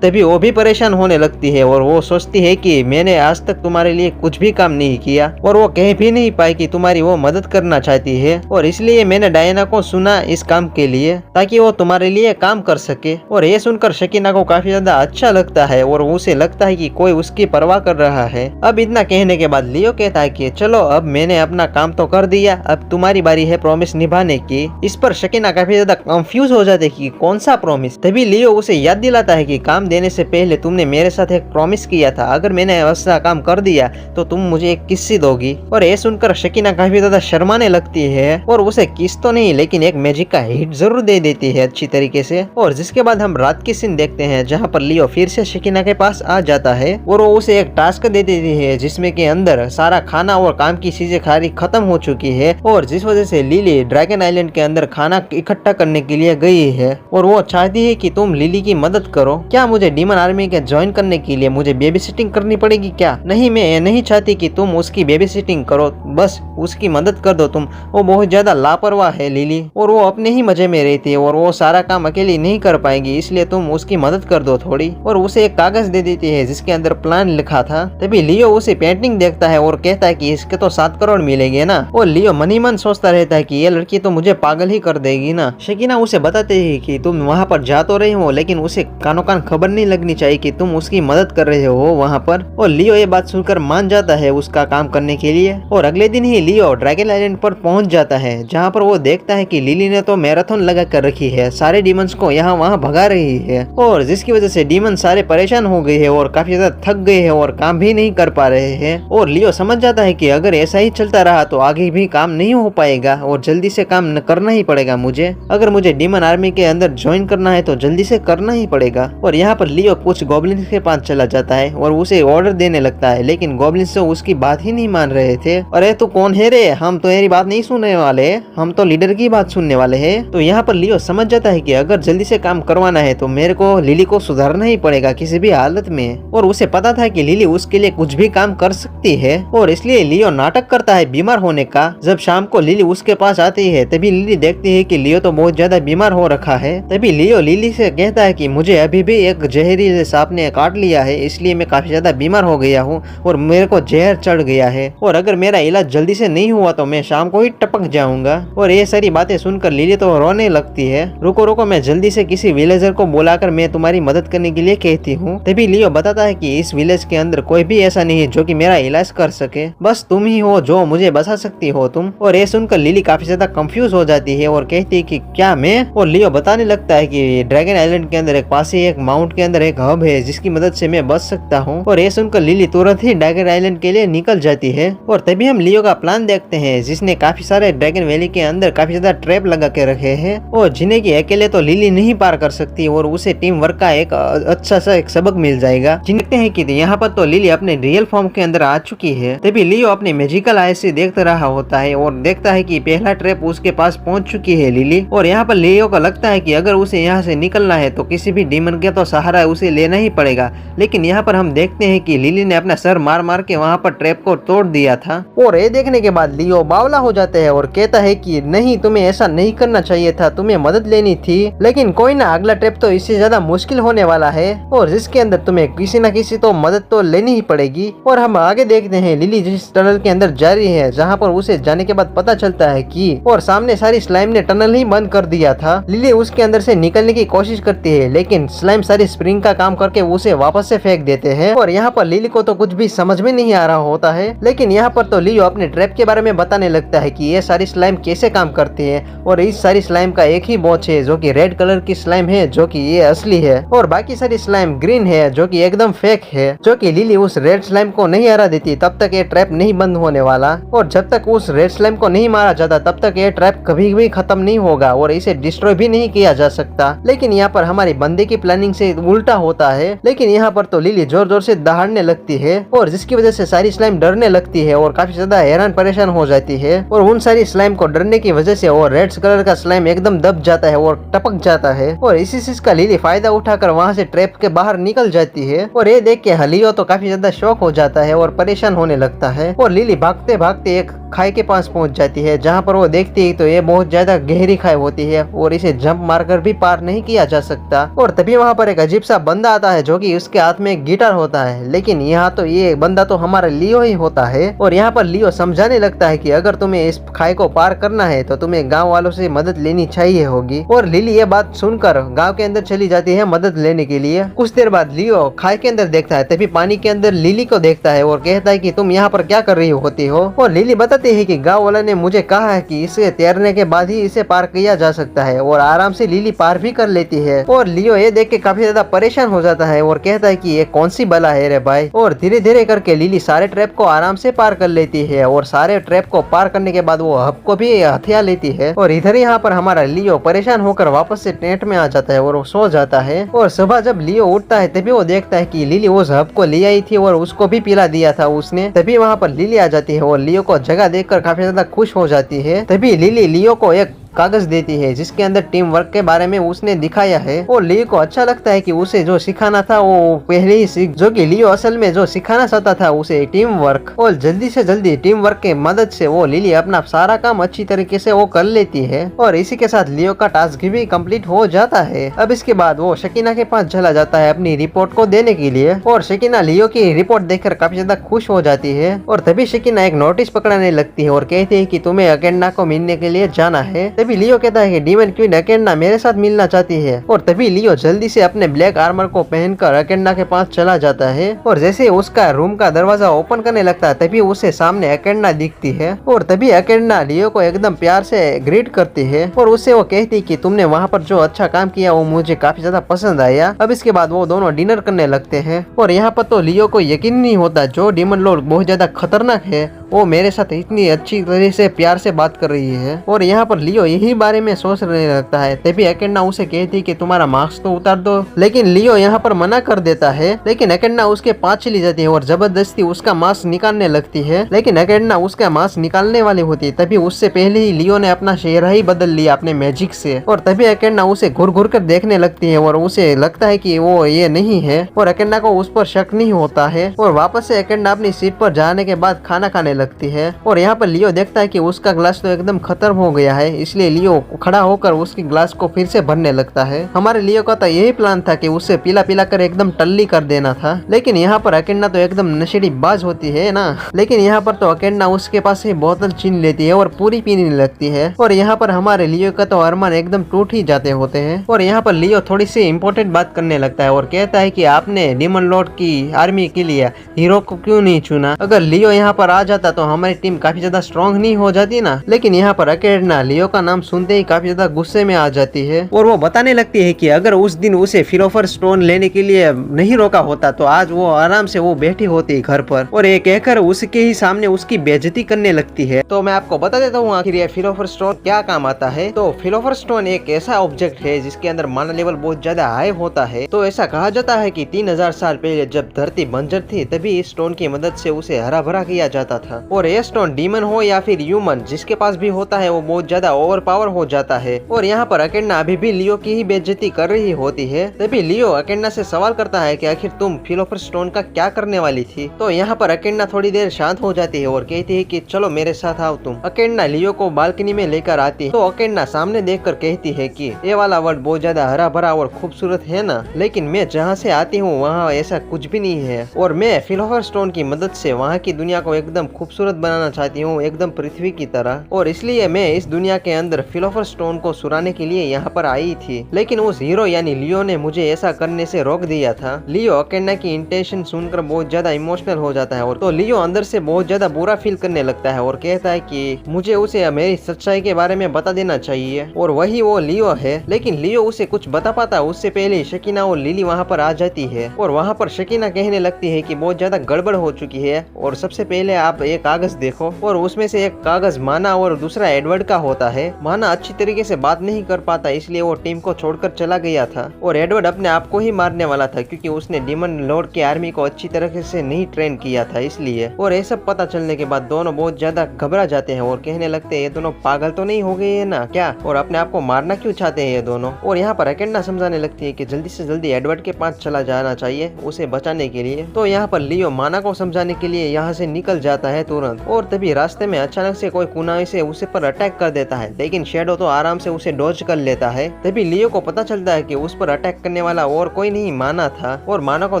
वो भी परेशान होने लगती है, और वो सोचती है कि मैंने आज तक तुम्हारे लिए कुछ भी काम नहीं किया, और वो कह भी नहीं पाई कि तुम्हारी वो मदद करना चाहती है, और इसलिए मैंने डायना को सुना इस काम के लिए ताकि वो तुम्हारे लिए काम कर सके। और ये सुनकर शकीना को काफी ज्यादा अच्छा लगता है और उसे लगता है कि कोई उसकी परवाह कर रहा है। अब इतना कहने के बाद लियो कहता है कि चलो अब मैंने अपना काम तो कर दिया, अब तुम्हारी बारी है प्रॉमिस निभाने की। इस पर शकीना काफी ज्यादा कंफ्यूज हो जाती है कि कौन सा प्रॉमिस। तभी लियो उसे याद दिलाता है कि काम देने से पहले तुमने मेरे साथ एक प्रॉमिस किया था, अगर मैंने ऐसा काम कर दिया तो तुम मुझे एक किस्सी दोगी। और ये सुनकर शकीना काफी ज्यादा शर्माने लगती है और उसे किस तो नहीं लेकिन एक मैजिक का हिट जरूर दे देती है अच्छी तरीके से। और जिसके बाद हम रात की सीन देखते हैं जहाँ पर लियो फिर से शकीना के पास आ जाता है और वो उसे एक टास्क दे देती है जिसमें के अंदर सारा खाना और काम की चीजें खारी खत्म हो चुकी है, और जिस वजह से लिली ड्रैगन आइलैंड के अंदर खाना इकट्ठा करने के लिए गई है, और वो चाहती है कि तुम लिली की मदद करो। क्या मुझे डीमन आर्मी के ज्वाइन करने के लिए मुझे बेबी सिटिंग करनी पड़ेगी क्या? नहीं, मैं नहीं चाहती कि तुम उसकी बेबी सिटिंग करो, बस उसकी मदद कर दो तुम। वो बहुत ज्यादा लापरवाह है लिली, और वो अपने ही मजे में रहती है और वो सारा काम अकेली नहीं कर पाएगी, इसलिए तुम उसकी मदद कर दो थोड़ी। और उसे एक कागज दे देती है जिसके अंदर प्लान लिखा था। तभी लियो उसे पेंटिंग देखता है और कहता है कि इसके तो 7 करोड़ मिलेंगे ना। और लियो मन ही मन सोचता रहता है कि ये लड़की तो मुझे पागल ही कर देगी ना। शकीना उसे बताते है कि तुम वहाँ पर जा तो रहे हो लेकिन उसे कानो कान खबर नहीं लगनी चाहिए कि तुम उसकी मदद कर रहे हो वहाँ पर। और लियो ये बात सुनकर मान जाता है उसका काम करने के लिए, और अगले दिन ही लियो ड्रैगन आइलैंड पर पहुंच जाता है जहाँ पर वो देखता है कि लिली ने तो मैराथन लगा कर रखी है, सारे डीमंस को यहाँ वहाँ भगा रही है, और जिसकी वजह से डीमन सारे परेशान हो गए हैं और काफी ज्यादा थक गए हैं और काम भी नहीं कर पा रहे हैं। और लियो समझ जाता है कि अगर ऐसा ही चलता रहा तो आगे भी काम नहीं हो पाएगा और जल्दी से काम करना ही पड़ेगा मुझे। अगर मुझे डीमन आर्मी के अंदर ज्वाइन करना है तो जल्दी से करना ही पड़ेगा। और यहाँ पर लियो कुछ गॉब्लिन्स के पास चला जाता है और उसे ऑर्डर देने लगता है, लेकिन गॉब्लिन्स तो उसकी बात ही नहीं मान रहे थे। अरे तू कौन है रे, हम तो तेरी बात नहीं सुनने वाले, हम तो लीडर की बात सुनने वाले हैं। तो यहाँ पर लियो समझ जाता है कि अगर जल्दी से काम करवाना है तो मेरे को लिली को सुधारना ही पड़ेगा किसी भी हालत में। और उसे पता था कि लिली उसके लिए कुछ भी काम कर सकती है, और इसलिए लियो नाटक करता है बीमार होने का। जब शाम को लिली उसके पास आती है तभी लिली देखती है कि लियो तो बहुत ज्यादा बीमार हो रखा है। तभी लियो लिली से कहता है कि मुझे अभी भी एक जहरीले सांप ने काट काट लिया है, इसलिए मैं काफी ज्यादा बीमार हो गया हूँ और मेरे को जहर चढ़ गया है और अगर मेरा इलाज जल्दी से नहीं हुआ तो मैं शाम को ही टपक जाऊंगा। और ये सारी बातें सुनकर लिली तो रोने लगती है। रुको रुको, मैं जल्दी से किसी विलेजर को बुलाकर मैं तुम्हारी मदद करने के लिए कहती हूँ। तभी लियो बताता है कि इस विलेज के अंदर कोई भी ऐसा नहीं है जो कि मेरा इलाज कर सके, बस तुम ही हो जो मुझे बचा सकती हो तुम। और ये सुनकर लिली काफी ज्यादा कंफ्यूज हो जाती है और कहती है कि क्या मैं? और लियो बताने लगता है कि ड्रैगन आइलैंड के अंदर एक पास ही एक माउंट के अंदर एक हब है जिसकी मदद से मैं बच सकता हूँ। और ये सुनकर लिली तुरंत ही ड्रैगन आइलैंड के लिए निकल जाती है। और तभी हम लियो का प्लान देखते हैं जिसने काफी सारे ड्रैगन वैली के अंदर काफी ज्यादा ट्रैप लगा के रखे हैं और जिन्हें की अकेले तो लिली नहीं पार कर सकती और उसे टीम वर्क का एक अच्छा सा एक सबक मिल जाएगा। देखते हैं कि यहाँ पर तो लिली अपने रियल फॉर्म के अंदर आ चुकी है। तभी लियो अपने मैजिकल आई से देखता रहा होता है और देखता है कि पहला ट्रैप उसके पास पहुंच चुकी है लिली। और यहाँ पर लियो को लगता है कि अगर उसे यहाँ से निकलना है तो किसी भी डीमन के तो सहारा उसे लेना ही पड़ेगा। लेकिन यहाँ पर हम देखते हैं कि लिली ने अपना सर मार मार के वहाँ पर ट्रैप को तोड़ दिया था। और ये देखने के बाद लियो बावला हो जाता है और कहता है कि नहीं, तुम्हें ऐसा नहीं करना चाहिए था, तुम्हें मदद लेनी थी। लेकिन कोई ना, अगला ट्रैप तो इससे ज्यादा मुश्किल होने वाला है और जिसके अंदर तुम्हें किसी न किसी तो मदद तो लेनी ही पड़ेगी। और हम आगे देखते हैं लिली जिस टनल के अंदर जा रही है जहाँ पर उसे जाने के बाद पता चलता है कि और सामने सारी स्लाइम ने टनल ही बंद कर दिया था। लिली उसके अंदर से निकलने की कोशिश करती है लेकिन स्लाइम सारी स्प्रिंग का काम करके उसे वापस से फेंक देते हैं। और यहाँ पर लिली को तो कुछ भी समझ में नहीं आ रहा होता है। लेकिन यहाँ पर तो लियो अपने ट्रैप के बारे में बताने लगता है कि ये सारी स्लाइम कैसे काम करती है और इस सारी स्लाइम का एक ही बॉच है जो कि रेड कलर की स्लाइम है जो कि ये असली है और बाकी सारी स्लाइम ग्रीन है जो कि एकदम फेक है। जो कि लिली उस रेड स्लाइम को नहीं हरा देती तब तक ये ट्रैप नहीं बंद होने वाला और जब तक उस रेड स्लाइम को नहीं मारा जाता तब तक ये ट्रैप कभी भी खत्म नहीं होगा और इसे डिस्ट्रॉय भी नहीं किया जा सकता। लेकिन यहाँ पर हमारी बंदे की प्लानिंग से उल्टा होता है। लेकिन यहाँ पर तो लिली जोर जोर से दहाड़ने लगती है और जिसकी वजह से सारी स्लाइम डरने लगती है और काफी ज्यादा हैरान परेशान हो जाती है। और उन सारी स्लाइम को डरने की वजह से और रेड कलर का स्लाइम एकदम दब जाता है और टपक जाता है और इसी चीज का लिली फायदा उठाकर वहाँ से ट्रैप के बाहर निकल जाती है। और ये देख के लियो तो काफी ज्यादा शॉक हो जाता है और परेशान होने लगता है और लिली भागते भागते एक खाई के पास पहुंच जाती है जहाँ पर वो देखती है तो ये बहुत ज्यादा गहरी खाई होती है और इसे जंप मारकर भी पार नहीं किया जा सकता। और तभी वहाँ पर एक अजीब सा बंदा आता है जो कि उसके हाथ में एक गिटार होता है। लेकिन यहाँ तो ये बंदा तो हमारा लियो ही होता है और यहाँ पर लियो समझाने लगता है कि अगर तुम्हें इस खाई को पार करना है तो तुम्हें गाँव वालों से मदद लेनी चाहिए होगी। और लिली ये बात सुनकर गाँव के अंदर चली जाती है मदद लेने के लिए। कुछ देर बाद लियो खाई के अंदर देखता है, तभी पानी के अंदर लिली को देखता है और कहता है कि तुम यहाँ पर क्या कर रही होती हो। और लिली बताती है कि गाँव वाला ने मुझे कहा है कि इसे तैरने के बाद ही इसे पार किया जा सकता है और आराम से लिली पार भी कर लेती है। और लियो ये देख के काफी ज्यादा परेशान हो जाता है और कहता है कि ये कौन सी बला है रे भाई। और धीरे धीरे करके लिली सारे ट्रैप को आराम से पार कर लेती है और सारे ट्रैप को पार करने के बाद वो हब को भी हथिया लेती है। और इधर यहाँ पर हमारा लियो परेशान होकर वापस से टेंट में आ जाता है और वो सो जाता है। और सुबह जब लियो उठता है तभी वो देखता है कि लिली उस हब को ले आई थी और उसको भी पिला दिया था उसने। तभी वहाँ पर लिली आ जाती है और लियो को जगह देखकर काफी ज्यादा खुश हो जाती है। तभी लिली लियो को एक कागज देती है जिसके अंदर टीम वर्क के बारे में उसने दिखाया है और लियो को अच्छा लगता है कि उसे जो सिखाना था वो पहले ही सीख, जो कि लियो असल में जो सिखाना चाहता था उसे टीम वर्क। और जल्दी से जल्दी टीम वर्क के मदद से वो लिली अपना सारा काम अच्छी तरीके से वो कर लेती है और इसी के साथ लियो का टास्क भी कंप्लीट हो जाता है। अब इसके बाद वो शकीना के पास चला जाता है अपनी रिपोर्ट को देने के लिए और शकीना लियो की रिपोर्ट देखकर काफी ज्यादा खुश हो जाती है। और तभी शकीना एक नोटिस पकड़ाने लगती है और कहती है कि तुम्हें अकेंडा को मिलने के लिए जाना है। तभी लियो कहता है कि डीमन क्वीन अकेंडा मेरे साथ मिलना चाहती है। और तभी लियो जल्दी से अपने ब्लैक आर्मर को पहनकर अकेंडा के पास चला जाता है और जैसे उसका रूम का दरवाजा ओपन करने लगता है तभी उसे सामने अकेंडा दिखती है। और तभी अकेंडा लियो को एकदम प्यार से ग्रीट करती है और उससे वो कहती है कि तुमने वहाँ पर जो अच्छा काम किया वो मुझे काफी ज्यादा पसंद आया। अब इसके बाद वो दोनों डिनर करने लगते हैं और यहाँ पर तो लियो को यकीन नहीं होता जो डीमन लॉर्ड बहुत ज्यादा खतरनाक है वो मेरे साथ इतनी अच्छी तरह से प्यार से बात कर रही है। और यहाँ पर लियो यही बारे में सोचने लगता है। तभी अकेंडा उसे कहती है कि तुम्हारा मास्क तो उतार दो, लेकिन लियो यहाँ पर मना कर देता है। लेकिन अकेंडा उसके पास चली जाती है और जबरदस्ती उसका मास्क निकालने लगती है। लेकिन अकेंडा उसका मास्क निकालने वाली होती है तभी उससे पहले ही लियो ने अपना चेहरा ही बदल लिया अपने मैजिक से। और तभी अकेंडा उसे घूर घूर कर देखने लगती है और उसे लगता है कि वो ये नहीं है और अकेंडा को उस पर शक नहीं होता है। और वापस से अकेंडा अपनी सीट पर जाने के बाद खाना खाने लगती है। और यहाँ पर लियो देखता है कि उसका ग्लास तो एकदम खत्म हो गया है, इसलिए इसलिए लियो खड़ा होकर उसकी ग्लास को फिर से भरने लगता है। हमारे लियो का तो यही प्लान था कि उसे पिला पिला कर एकदम टल्ली कर देना था, लेकिन यहाँ पर अकेन्ना तो एकदम नशेड़ी बाज होती है ना। लेकिन यहाँ पर तो अकेन्ना उसके पास से बोतल छीन लेती है और पूरी पीने लगती है, और यहाँ पर हमारे लियो का तो अरमान एकदम टूट ही जाते होते हैं। और यहाँ पर लियो थोड़ी सी इम्पोर्टेंट बात करने लगता है और कहता है कि आपने डीमन लॉर्ड की आर्मी के लिए हीरो को क्यों नहीं चुना? अगर लियो यहाँ पर आ जाता तो हमारी टीम काफी ज्यादा स्ट्रॉन्ग नहीं हो जाती ना। लेकिन यहाँ पर अकेन्ना लियो का नाम सुनते ही काफी ज्यादा गुस्से में आ जाती है और वो बताने लगती है कि अगर उस दिन उसे फिलोसोफर स्टोन लेने के लिए नहीं रोका होता तो आज वो आराम से वो बैठी होती घर पर, और ये कहकर उसके ही सामने उसकी बेइज्जती करने लगती है। तो मैं आपको बता देता हूँ आखिर ये फिलोसोफर स्टोन क्या काम आता है। तो फिलोसोफर स्टोन एक ऐसा ऑब्जेक्ट है जिसके अंदर माना लेवल बहुत ज्यादा हाई होता है। तो ऐसा कहा जाता है कि 3000 साल पहले जब धरती बंजर थी तभी इस स्टोन की मदद से उसे हरा भरा किया जाता था, और ये स्टोन डीमन हो या फिर ह्यूमन जिसके पास भी होता है वो बहुत ज्यादा ओवर पावर हो जाता है। और यहाँ पर अकेन्ना अभी भी लियो की ही बेइज्जती कर रही होती है। तभी लियो अकेन्ना से सवाल करता है कि आखिर तुम फिलोसोफर स्टोन का क्या करने वाली थी? तो यहाँ पर अकेन्ना थोड़ी देर शांत हो जाती है और कहती है कि चलो मेरे साथ आओ तुम। अकेन्ना लियो को बालकनी में लेकर आती है। तो अकेन्ना सामने देखकर कहती है कि ये वाला वर्ल्ड बहुत ज्यादा हरा भरा और खूबसूरत है ना, लेकिन मैं जहाँ से आती हूँ वहाँ ऐसा कुछ भी नहीं है, और मैं फिलोसोफर स्टोन की मदद से वहाँ की दुनिया को एकदम खूबसूरत बनाना चाहती हूँ, एकदम पृथ्वी की तरह। और इसलिए मैं इस दुनिया के अंदर फिलोसोफर स्टोन को सुराने के लिए यहाँ पर आई थी, लेकिन उस हीरो यानी लियो ने मुझे ऐसा करने से रोक दिया था। लियो अकेन्ना की इंटेंशन सुनकर बहुत ज्यादा इमोशनल हो जाता है, और तो लियो अंदर से बहुत ज्यादा बुरा फील करने लगता है और कहता है कि मुझे उसे मेरी सच्चाई के बारे में बता देना चाहिए, और वही वो लियो है। लेकिन लियो उसे कुछ बता पाता उससे पहले शकीना और लिली वहाँ पर आ जाती है, और वहाँ पर शकीना कहने लगती है कि बहुत ज्यादा गड़बड़ हो चुकी है, और सबसे पहले आप एक कागज देखो। और उसमें से एक कागज माना और दूसरा एडवर्ड का होता है। माना अच्छी तरीके से बात नहीं कर पाता इसलिए वो टीम को छोड़कर चला गया था, और एडवर्ड अपने आप को ही मारने वाला था क्योंकि उसने डीमन लॉर्ड की आर्मी को अच्छी तरह से नहीं ट्रेन किया था इसलिए। और ये सब पता चलने के बाद दोनों बहुत ज्यादा घबरा जाते हैं और कहने लगते हैं ये दोनों पागल तो नहीं हो गए है ना क्या, और अपने आप को मारना क्यों चाहते हैं ये दोनों। और यहाँ पर अकेन्ना समझाने लगती है कि जल्दी से जल्दी एडवर्ड के पास चला जाना चाहिए उसे बचाने के लिए। तो यहाँ पर लियो माना को समझाने के लिए यहाँ से निकल जाता है तुरंत, और तभी रास्ते में अचानक से कोई कुनाई से उसे पर अटैक कर देता है, लेकिन शेडो तो आराम से उसे डॉज कर लेता है। तभी लियो को पता चलता है कि उस पर अटैक करने वाला और कोई नहीं माना था, और माना को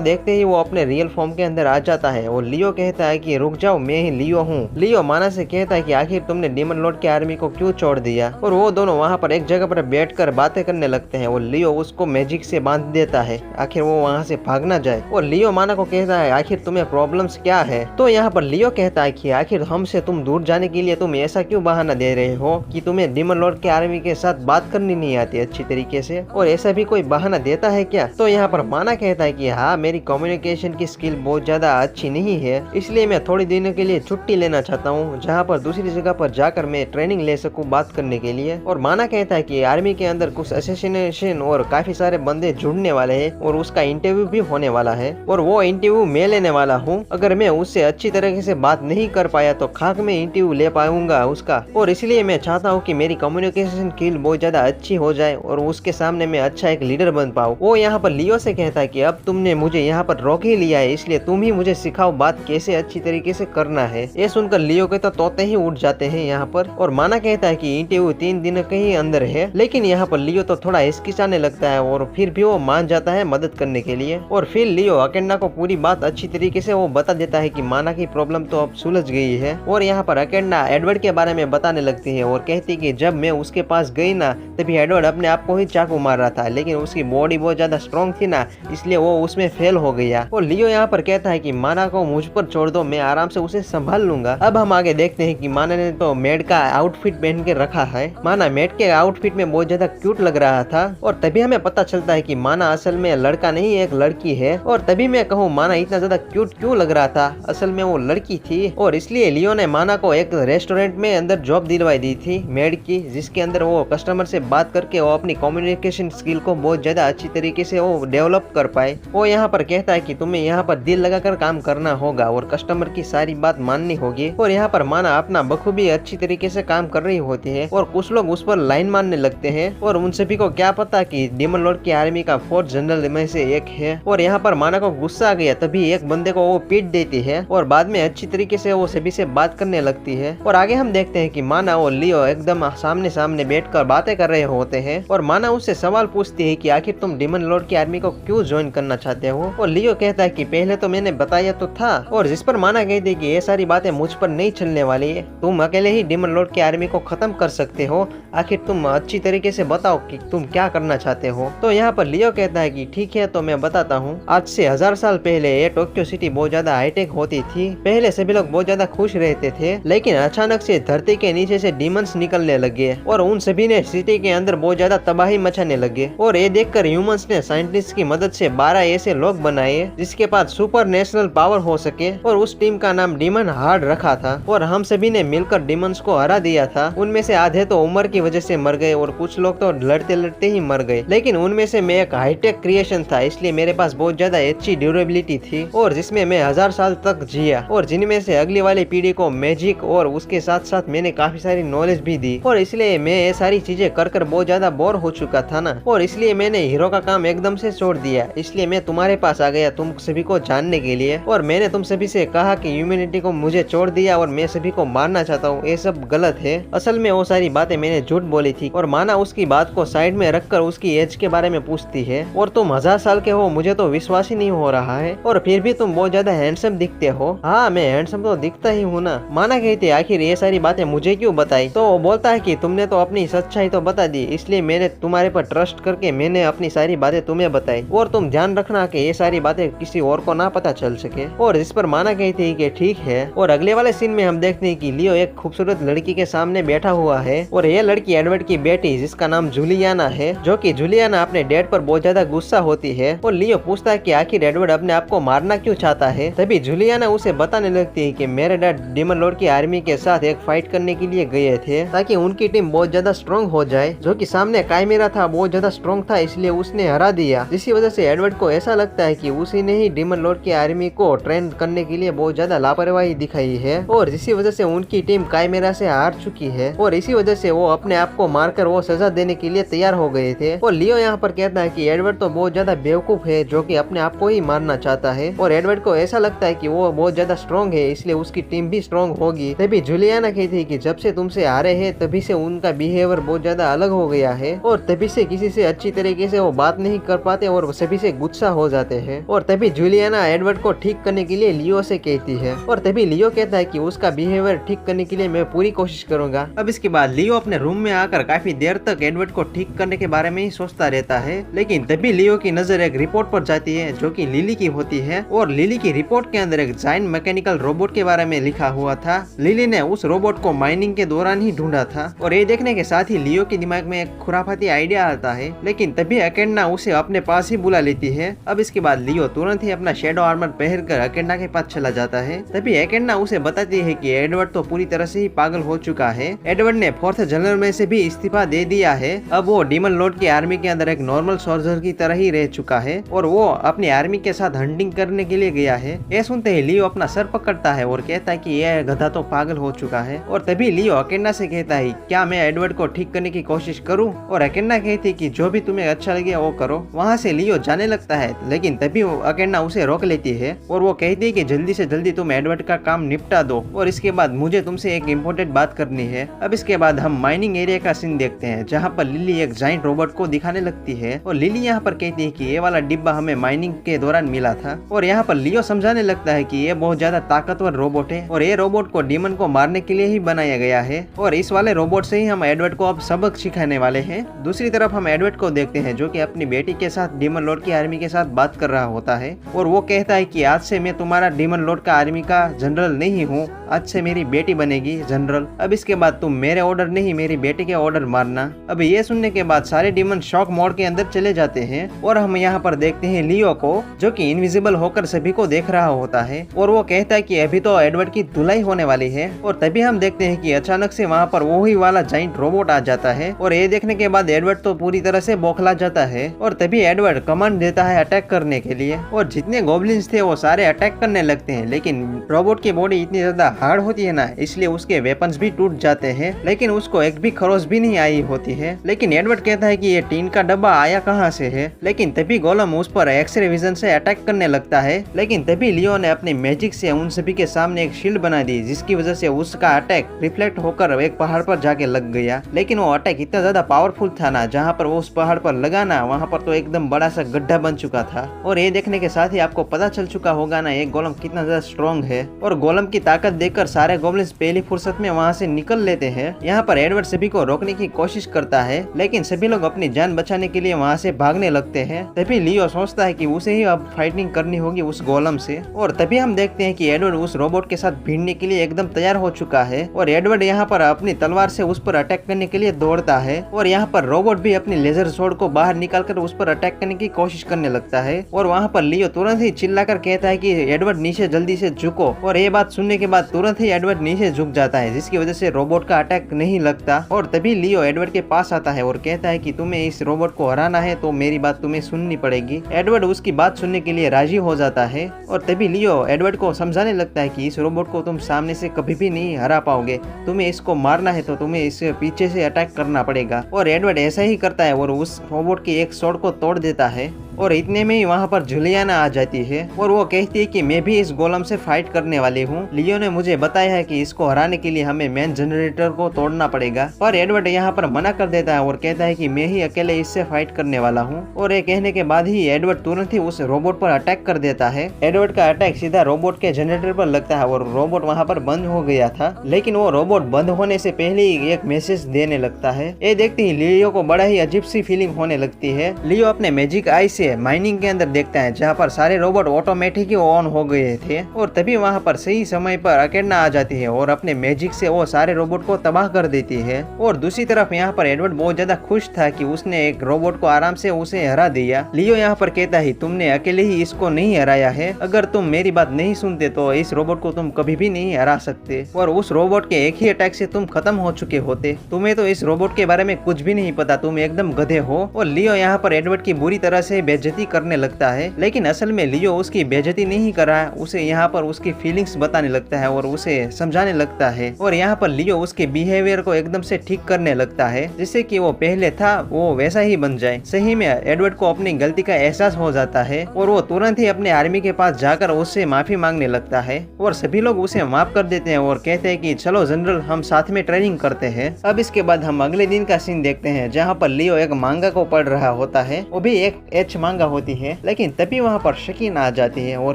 देखते ही वो अपने रियल फॉर्म के अंदर आ जाता है, और लियो कहता है कि रुक जाओ मैं ही लियो हूँ। लियो माना से कहता है कि आखिर तुमने डीमन लॉर्ड की आर्मी को क्यों छोड़ दिया, और वो दोनों वहाँ पर एक जगह पर बैठकर बातें करने लगते हैं, और लियो उसको मैजिक से बांध देता है आखिर वो वहाँ से भाग ना जाए। और लियो माना को कहता है आखिर तुम्हें प्रॉब्लम्स क्या है? तो यहाँ पर लियो कहता है कि आखिर हमसे तुम दूर जाने के लिए तुम ऐसा क्यों बहाना दे रहे हो कि तुम्हें डीमन लॉर्ड की आर्मी के साथ बात करनी नहीं आती अच्छी तरीके से, और ऐसा भी कोई बहाना देता है क्या? तो यहाँ पर माना कहता है कि हाँ मेरी कम्युनिकेशन की स्किल बहुत ज्यादा अच्छी नहीं है, इसलिए मैं थोड़ी दिनों के लिए छुट्टी लेना चाहता हूँ जहाँ पर दूसरी जगह पर जाकर मैं ट्रेनिंग ले सकूँ बात करने के लिए। और माना कहता है कि आर्मी के अंदर कुछ असैसिनेशन और काफी सारे बंदे जुड़ने वाले हैं और उसका इंटरव्यू भी होने वाला है, और वो इंटरव्यू मैं लेने वाला हूँ। अगर मैं उससे अच्छी तरीके से बात नहीं कर पाया तो खाक में इंटरव्यू ले पाऊंगा उसका, और इसलिए मैं चाहता हूँ कि मेरी कम्युनिकेशन स्किल बहुत ज्यादा अच्छी हो जाए और उसके सामने मैं अच्छा एक लीडर बन पाऊँ। वो यहाँ पर लियो से कहता है कि अब तुमने मुझे यहाँ पर रोक ही लिया है इसलिए तुम ही मुझे सिखाओ बात कैसे अच्छी तरीके से करना है। ये सुनकर लियो के तो तोते ही उठ जाते हैं यहाँ पर, और माना कहता है कि इंटरव्यू 3 दिन के ही अंदर है। लेकिन यहाँ पर लियो तो थोड़ा हिचकिचाने लगता है और फिर भी वो मान जाता है मदद करने के लिए। और फिर लियो अकेन्ना को पूरी बात अच्छी तरीके से वो बता देता है कि माना की प्रॉब्लम तो अब सुलझ गई है। और यहाँ पर अकेन्ना एडवर्ड के बारे में बताने लगती है और कहती है कि जब मैं उसके पास गई ना तभी एडवर्ड अपने आप को ही चाकू मार रहा था, लेकिन उसकी बॉडी बहुत ज्यादा स्ट्रॉन्ग थी ना इसलिए वो उसमें फेल हो गया। और लियो यहाँ पर कहता है कि माना को मुझ पर छोड़ दो मैं आराम से उसे संभाल लूंगा। अब हम आगे देखते हैं कि माना ने तो मेड का आउटफिट पहन के रखा है। माना मेड के आउटफिट में बहुत ज्यादा क्यूट लग रहा था, और तभी हमें पता चलता है कि माना असल में लड़का नहीं एक लड़की है। और तभी मैं कहूँ माना इतना ज्यादा क्यूट क्यों लग रहा था, असल में वो लड़की थी, और इसलिए लियो ने माना को एक रेस्टोरेंट में अंदर जॉब दिलवाई दी थी मेड की, जिसके अंदर वो कस्टमर से बात करके वो अपनी कम्युनिकेशन स्किल को बहुत ज्यादा अच्छी तरीके से वो डेवलप कर पाए। वो यहाँ पर कहता है कि तुम्हें यहाँ पर दिल लगाकर काम करना होगा और कस्टमर की सारी बात माननी होगी। और यहाँ पर माना अपना बखूबी अच्छी तरीके से काम कर रही होती है, और कुछ लोग उस पर लाइन मारने लगते हैं, और उन सभी को क्या पता कि डीमन लॉर्ड की आर्मी का 4th जनरल में से एक है। और यहाँ पर माना को गुस्सा आ गया, तभी एक बंदे को वो पीट देती है और बाद में अच्छी तरीके से वो सभी से बात करने लगती है। और आगे हम देखते हैं कि माना और लियो एकदम सामने सामने बैठकर बातें कर रहे होते हैं और माना उससे सवाल पूछती है कि आखिर तुम डिमन लॉर्ड की आर्मी को क्यों ज्वाइन करना चाहते हो। और लियो कहता है कि पहले तो मैंने बताया तो था, और जिस पर माना कहती है कि ये सारी बातें मुझ पर नहीं चलने वाली है, तुम अकेले ही डिमन लॉर्ड की आर्मी को खत्म कर सकते हो, आखिर तुम अच्छी तरीके से बताओ कि तुम क्या करना चाहते हो। तो यहाँ पर लियो कहता है कि ठीक है तो मैं बताता हूँ। आज से 1000 साल पहले ये टोक्यो सिटी बहुत ज्यादा हाईटेक होती थी। पहले सभी लोग बहुत ज्यादा खुश रहते थे, लेकिन अचानक से धरती के नीचे से डीमंस निकलने लगे और उन सभी ने सिटी के अंदर बहुत ज्यादा तबाही मचाने लगे। और ये देखकर ह्यूमंस ने साइंटिस्ट की मदद से 12 ऐसे लोग बनाए जिसके पास सुपर नेशनल पावर हो सके, और उस टीम का नाम डीमन हार्ड रखा था। और हम सभी ने मिलकर डीमंस को हरा दिया था। उनमें से आधे तो उम्र की वजह से मर गए और कुछ लोग तो लड़ते लड़ते ही मर गए, लेकिन उनमें से मैं एक हाईटेक क्रिएशन था, इसलिए मेरे पास बहुत ज्यादा अच्छी ड्यूरेबिलिटी थी और जिसमें मैं 1000 साल तक जिया, और जिनमें से अगली वाली पीढ़ी को मैजिक और उसके साथ साथ मैंने काफी सारी नॉलेज भी दी। और इसलिए मैं ये सारी चीजें कर कर बहुत ज्यादा बोर हो चुका था ना, और इसलिए मैंने हीरो का काम एकदम से छोड़ दिया। इसलिए मैं तुम्हारे पास आ गया तुम सभी को जानने के लिए, और मैंने तुम सभी से कहा कि ह्यूमैनिटी को मुझे छोड़ दिया और मैं सभी को मारना चाहता हूँ। ये सब गलत है। असल में वो सारी बातें मैंने झूठ बोली थी। और माना उसकी बात को साइड में रखकर उसकी एज के बारे में पूछती है, और तुम 1000 साल के हो, मुझे तो विश्वास ही नहीं हो रहा है, और फिर भी तुम बहुत ज्यादा हैंडसम दिखते हो। हाँ मैं हैंडसम तो दिखता ही हूँ ना। माना कहती है आखिर ये सारी बातें मुझे क्यों बताई। तो वो बोलता है कि तुमने तो अपनी सच्चाई तो बता दी, इसलिए मैंने तुम्हारे पर ट्रस्ट करके मैंने अपनी सारी बातें तुम्हें बताई, और तुम ध्यान रखना कि ये सारी बातें किसी और को ना पता चल सके। और इस पर माना कहती है कि ठीक है। और अगले वाले सीन में हम देखते हैं कि लियो एक खूबसूरत लड़की के सामने बैठा हुआ है, और ये लड़की एडवर्ड की बेटी जिसका नाम जूलियाना है, जो कि जूलियाना अपने डैड पर बहुत ज्यादा गुस्सा होती है। और लियो पूछता है कि आखिर एडवर्ड अपने आप को मारना क्यों चाहता है। तभी जूलियाना उसे बताने लगती है कि मेरे डैड डिमन लॉर्ड की आर्मी के साथ एक फाइट करने के लिए गए थे ताकि उनकी टीम बहुत ज्यादा स्ट्रॉन्ग हो जाए, जो कि सामने काइमेरा था बहुत ज्यादा स्ट्रॉन्ग था, इसलिए उसने हरा दिया। जिसकी वजह से एडवर्ड को ऐसा लगता है कि उसी ने ही डिमन लॉर्ड की आर्मी को ट्रेन करने के लिए बहुत ज्यादा लापरवाही दिखाई है, और इसी वजह से उनकी टीम काइमेरा से हार चुकी है, और इसी वजह से वो अपने आप को मारकर वो सजा देने के लिए तैयार हो गए थे। और लियो यहाँ पर कहता है कि एडवर्ड तो बहुत ज्यादा बेवकूफ है जो कि अपने आप को ही मारना चाहता है, और एडवर्ड को ऐसा लगता है कि वो बहुत ज्यादा स्ट्रॉन्ग है, इसलिए उसकी टीम भी स्ट्रॉन्ग होगी। तभी जूलियाना कहती है कि जब से तुमसे हारे हैं तभी से उनका बिहेवियर बहुत ज्यादा अलग हो गया है, और तभी से किसी से अच्छी तरीके से वो बात नहीं कर पाते और सभी से गुस्सा हो जाते हैं। और तभी जूलियाना एडवर्ड को ठीक करने के लिए लियो से कहती है, और तभी लियो कहता है कि उसका बिहेवियर ठीक करने के लिए मैं पूरी कोशिश करूंगा। अब इसके बाद लियो अपने रूम में आकर काफी देर तक एडवर्ड को ठीक करने के बारे में ही सोचता रहता है, लेकिन तभी लियो की नजर एक रिपोर्ट पर जाती है जो कि लिली की होती है, और लिली की रिपोर्ट के अंदर एक जायंट मैकेनिकल रोबोट के बारे में लिखा हुआ था। लिली ने उस रोबोट को माइनिंग के दौरान ही ढूंढा था, और ये देखने के साथ ही लियो के दिमाग में एक खुराफाती आइडिया आता है, लेकिन तभी अकेन्ना उसे अपने पास ही बुला लेती है। अब इसके बाद लियो तुरंत ही अपना शेडो आर्मर पहनकर अकेन्ना के पास चला जाता है। तभी अकेन्ना उसे बताती है कि एडवर्ड तो पूरी तरह से ही पागल हो चुका है। एडवर्ड ने 4th जनरल में से भी इस्तीफा दे दिया है। अब वो डिमन लॉर्ड की आर्मी के अंदर एक नॉर्मल सोल्जर की तरह ही रह चुका है, और वो अपनी आर्मी के साथ हंटिंग करने के लिए गया है। ये सुनते ही लियो अपना सर पकड़ता है और कहता है कि यह गधा तो पागल हो चुका है। और तभी लियो अकेन्ना से कहता है क्या मैं एडवर्ड को ठीक करने की कोशिश करूं, और अकेन्ना कहती है कि जो भी तुम्हें अच्छा लगे वो करो। वहाँ से लियो जाने लगता है, लेकिन तभी अकेन्ना उसे रोक लेती है और वो कहती है कि जल्दी से जल्दी तुम एडवर्ड का काम निपटा दो, और इसके बाद मुझे तुमसे एक इम्पोर्टेंट बात करनी है। अब इसके बाद हम माइनिंग एरिया का सीन देखते हैं, जहाँ पर लिली एक जाइंट रोबोट को दिखाने लगती है, और लिली यहाँ पर कहती है कि ये वाला डिब्बा हमें माइनिंग के दौरान मिला था। और यहाँ पर लियो समझाने लगता है कि ये बहुत ज्यादा ताकतवर रोबोट है, और ये रोबोट को डीमन को मारने के लिए ही बनाया गया है, और इस वाले रोबोट से ही हम एडवर्ड को अब सबक सिखाने वाले हैं। दूसरी तरफ हम एडवर्ड को देखते हैं जो कि अपनी बेटी के साथ डीमन लॉर्ड की आर्मी के साथ बात कर रहा होता है, और वो कहता है कि आज से मैं तुम्हारा डीमन लॉर्ड का आर्मी का जनरल नहीं हूँ, आज से मेरी बेटी बनेगी जनरल। अब इसके बाद तुम मेरे ऑर्डर नहीं मेरी बेटी के ऑर्डर मारना। अब ये सुनने के बाद सारे डीमन शॉक मोड के अंदर चले जाते हैं, और हम यहाँ पर देखते हैं लियो को जो कि इनविजिबल होकर सभी को देख रहा होता है, और वो कहता है कि अभी तो एडवर्ड की धुलाई होने वाली है। और तभी हम देखते हैं कि अचानक से वहाँ पर वही वाला जाइंट रोबोट आ जाता है, और ये देखने के बाद एडवर्ड तो पूरी तरह से बौखला जाता है, और तभी एडवर्ड कमांड देता है अटैक करने के लिए, और जितने गॉब्लिन्स थे वो सारे अटैक करने लगते हैं। लेकिन रोबोट की बॉडी इतनी ज्यादा हार्ड होती है ना, इसलिए उसके वेपन्स भी टूट जाते हैं, लेकिन उसको एक भी खरोच भी नहीं आई होती है। लेकिन एडवर्ड कहता है कि ये टीन का डब्बा आया कहाँ से है। लेकिन तभी गोलम उस पर एक्सरे विजन से अटैक करने लगता है, लेकिन तभी लियो ने अपनी मैजिक से उन सभी के सामने एक शील्ड बना दी, जिसकी वजह से उसका अटैक रिफ्लेक्ट होकर एक पहाड़ पर पर जाके लग गया। लेकिन वो अटैक इतना ज्यादा पावरफुल था ना, जहाँ पर वो उस पहाड़ पर लगा ना, वहाँ पर तो एकदम बड़ा सा गड्ढा बन चुका था। और ये देखने के साथ ही आपको पता चल चुका होगा ना ये गोलम कितना ज्यादा स्ट्रॉन्ग है। और गोलम की ताकत देखकर सारे गोब्लिन्स पहली फुर्सत में वहाँ से निकल लेते हैं। यहाँ पर एडवर्ड सभी को रोकने की कोशिश करता है, लेकिन सभी लोग अपनी जान बचाने के लिए वहाँ से भागने लगते हैं। तभी लियो सोचता है कि उसे ही अब फाइटिंग करनी होगी उस गोलम से। और तभी हम देखते हैं कि एडवर्ड उस रोबोट के साथ भिड़ने के लिए एकदम तैयार हो चुका है। और एडवर्ड यहाँ पर अपनी तलवार से उस पर अटैक करने के लिए दौड़ता है। और यहाँ पर रोबोट भी अपनी लेजर स्वॉर्ड को बाहर निकालकर उस पर अटैक करने की कोशिश करने लगता है। और वहाँ पर लियो तुरंत ही चिल्लाकर कहता है कि एडवर्ड नीचे जल्दी से झुको। और ये बात सुनने के बाद तुरंत ही एडवर्ड नीचे झुक जाता है, जिसकी वजह से रोबोट का अटैक नहीं लगता। और तभी लियो एडवर्ड के पास आता है और कहता है कि तुम्हें इस रोबोट को हराना है तो मेरी बात तुम्हें सुननी पड़ेगी। एडवर्ड उसकी बात सुनने के लिए राजी हो जाता है। और तभी लियो एडवर्ड को समझाने लगता है कि इस रोबोट को तुम सामने से कभी भी नहीं हरा पाओगे, तुम्हें इसको मारना है तो तुम्हें इससे पीछे से अटैक करना पड़ेगा। और एडवर्ड ऐसा ही करता है और उस रोबोट की एक स्वॉर्ड को तोड़ देता है। और इतने में ही वहाँ पर जुलियाना आ जाती है और वो कहती है कि मैं भी इस गोलम से फाइट करने वाली हूँ। लियो ने मुझे बताया है कि इसको हराने के लिए हमें मेन जनरेटर को तोड़ना पड़ेगा। पर एडवर्ड यहाँ पर मना कर देता है और कहता है कि मैं ही अकेले इससे फाइट करने वाला हूँ। और ये कहने के बाद ही एडवर्ड तुरंत ही उस रोबोट पर अटैक कर देता है। एडवर्ड का अटैक सीधा रोबोट के जनरेटर पर लगता है और रोबोट वहाँ पर बंद हो गया था। लेकिन वो रोबोट बंद होने से पहले ही एक मैसेज देने लगता है। ये देखते ही लियो को बड़ा ही अजीब सी फीलिंग होने लगती है। लियो अपने मैजिक आई से माइनिंग के अंदर देखता है, जहाँ पर सारे रोबोट ऑटोमेटिक ही ऑन हो गए थे। और तभी वहाँ पर सही समय पर अकेडना आ जाती है और अपने मैजिक से वो सारे रोबोट को तबाह कर देती है। और दूसरी तरफ यहाँ पर एडवर्ड बहुत ज्यादा खुश था कि उसने एक रोबोट को आराम से उसे हरा दिया। लियो यहाँ पर कहता है तुमने अकेले ही इसको नहीं हराया है, अगर तुम मेरी बात नहीं सुनते तो इस रोबोट को तुम कभी भी नहीं हरा सकते और उस रोबोट के एक ही अटैक से तुम खत्म हो चुके होते। तुम्हें तो इस रोबोट के बारे में कुछ भी नहीं पता, तुम एकदम गधे हो। और लियो यहाँ पर एडवर्ड की बुरी तरह से बेइज्जती करने लगता है, लेकिन असल में लियो उसकी बेइज्जती नहीं कर रहा है, उसे यहाँ पर उसकी फीलिंग्स बताने लगता है और उसे समझाने लगता है। और यहाँ पर लियो उसके बिहेवियर को एकदम से ठीक करने लगता है, जिससे कि वो पहले था वो वैसा ही बन जाए। सही में एडवर्ड को अपनी गलती का एहसास हो जाता है और वो तुरंत ही अपने आर्मी के पास जाकर उससे माफी मांगने लगता है। और सभी लोग उसे माफ कर देते हैं और कहते हैं कि चलो जनरल हम साथ में ट्रेनिंग करते हैं। अब इसके बाद हम अगले दिन का सीन देखते हैं, जहाँ पर लियो एक मांगा को पढ़ रहा होता है, वो भी एक एच मांगा होती है। लेकिन तभी वहाँ पर शकीन आ जाती है और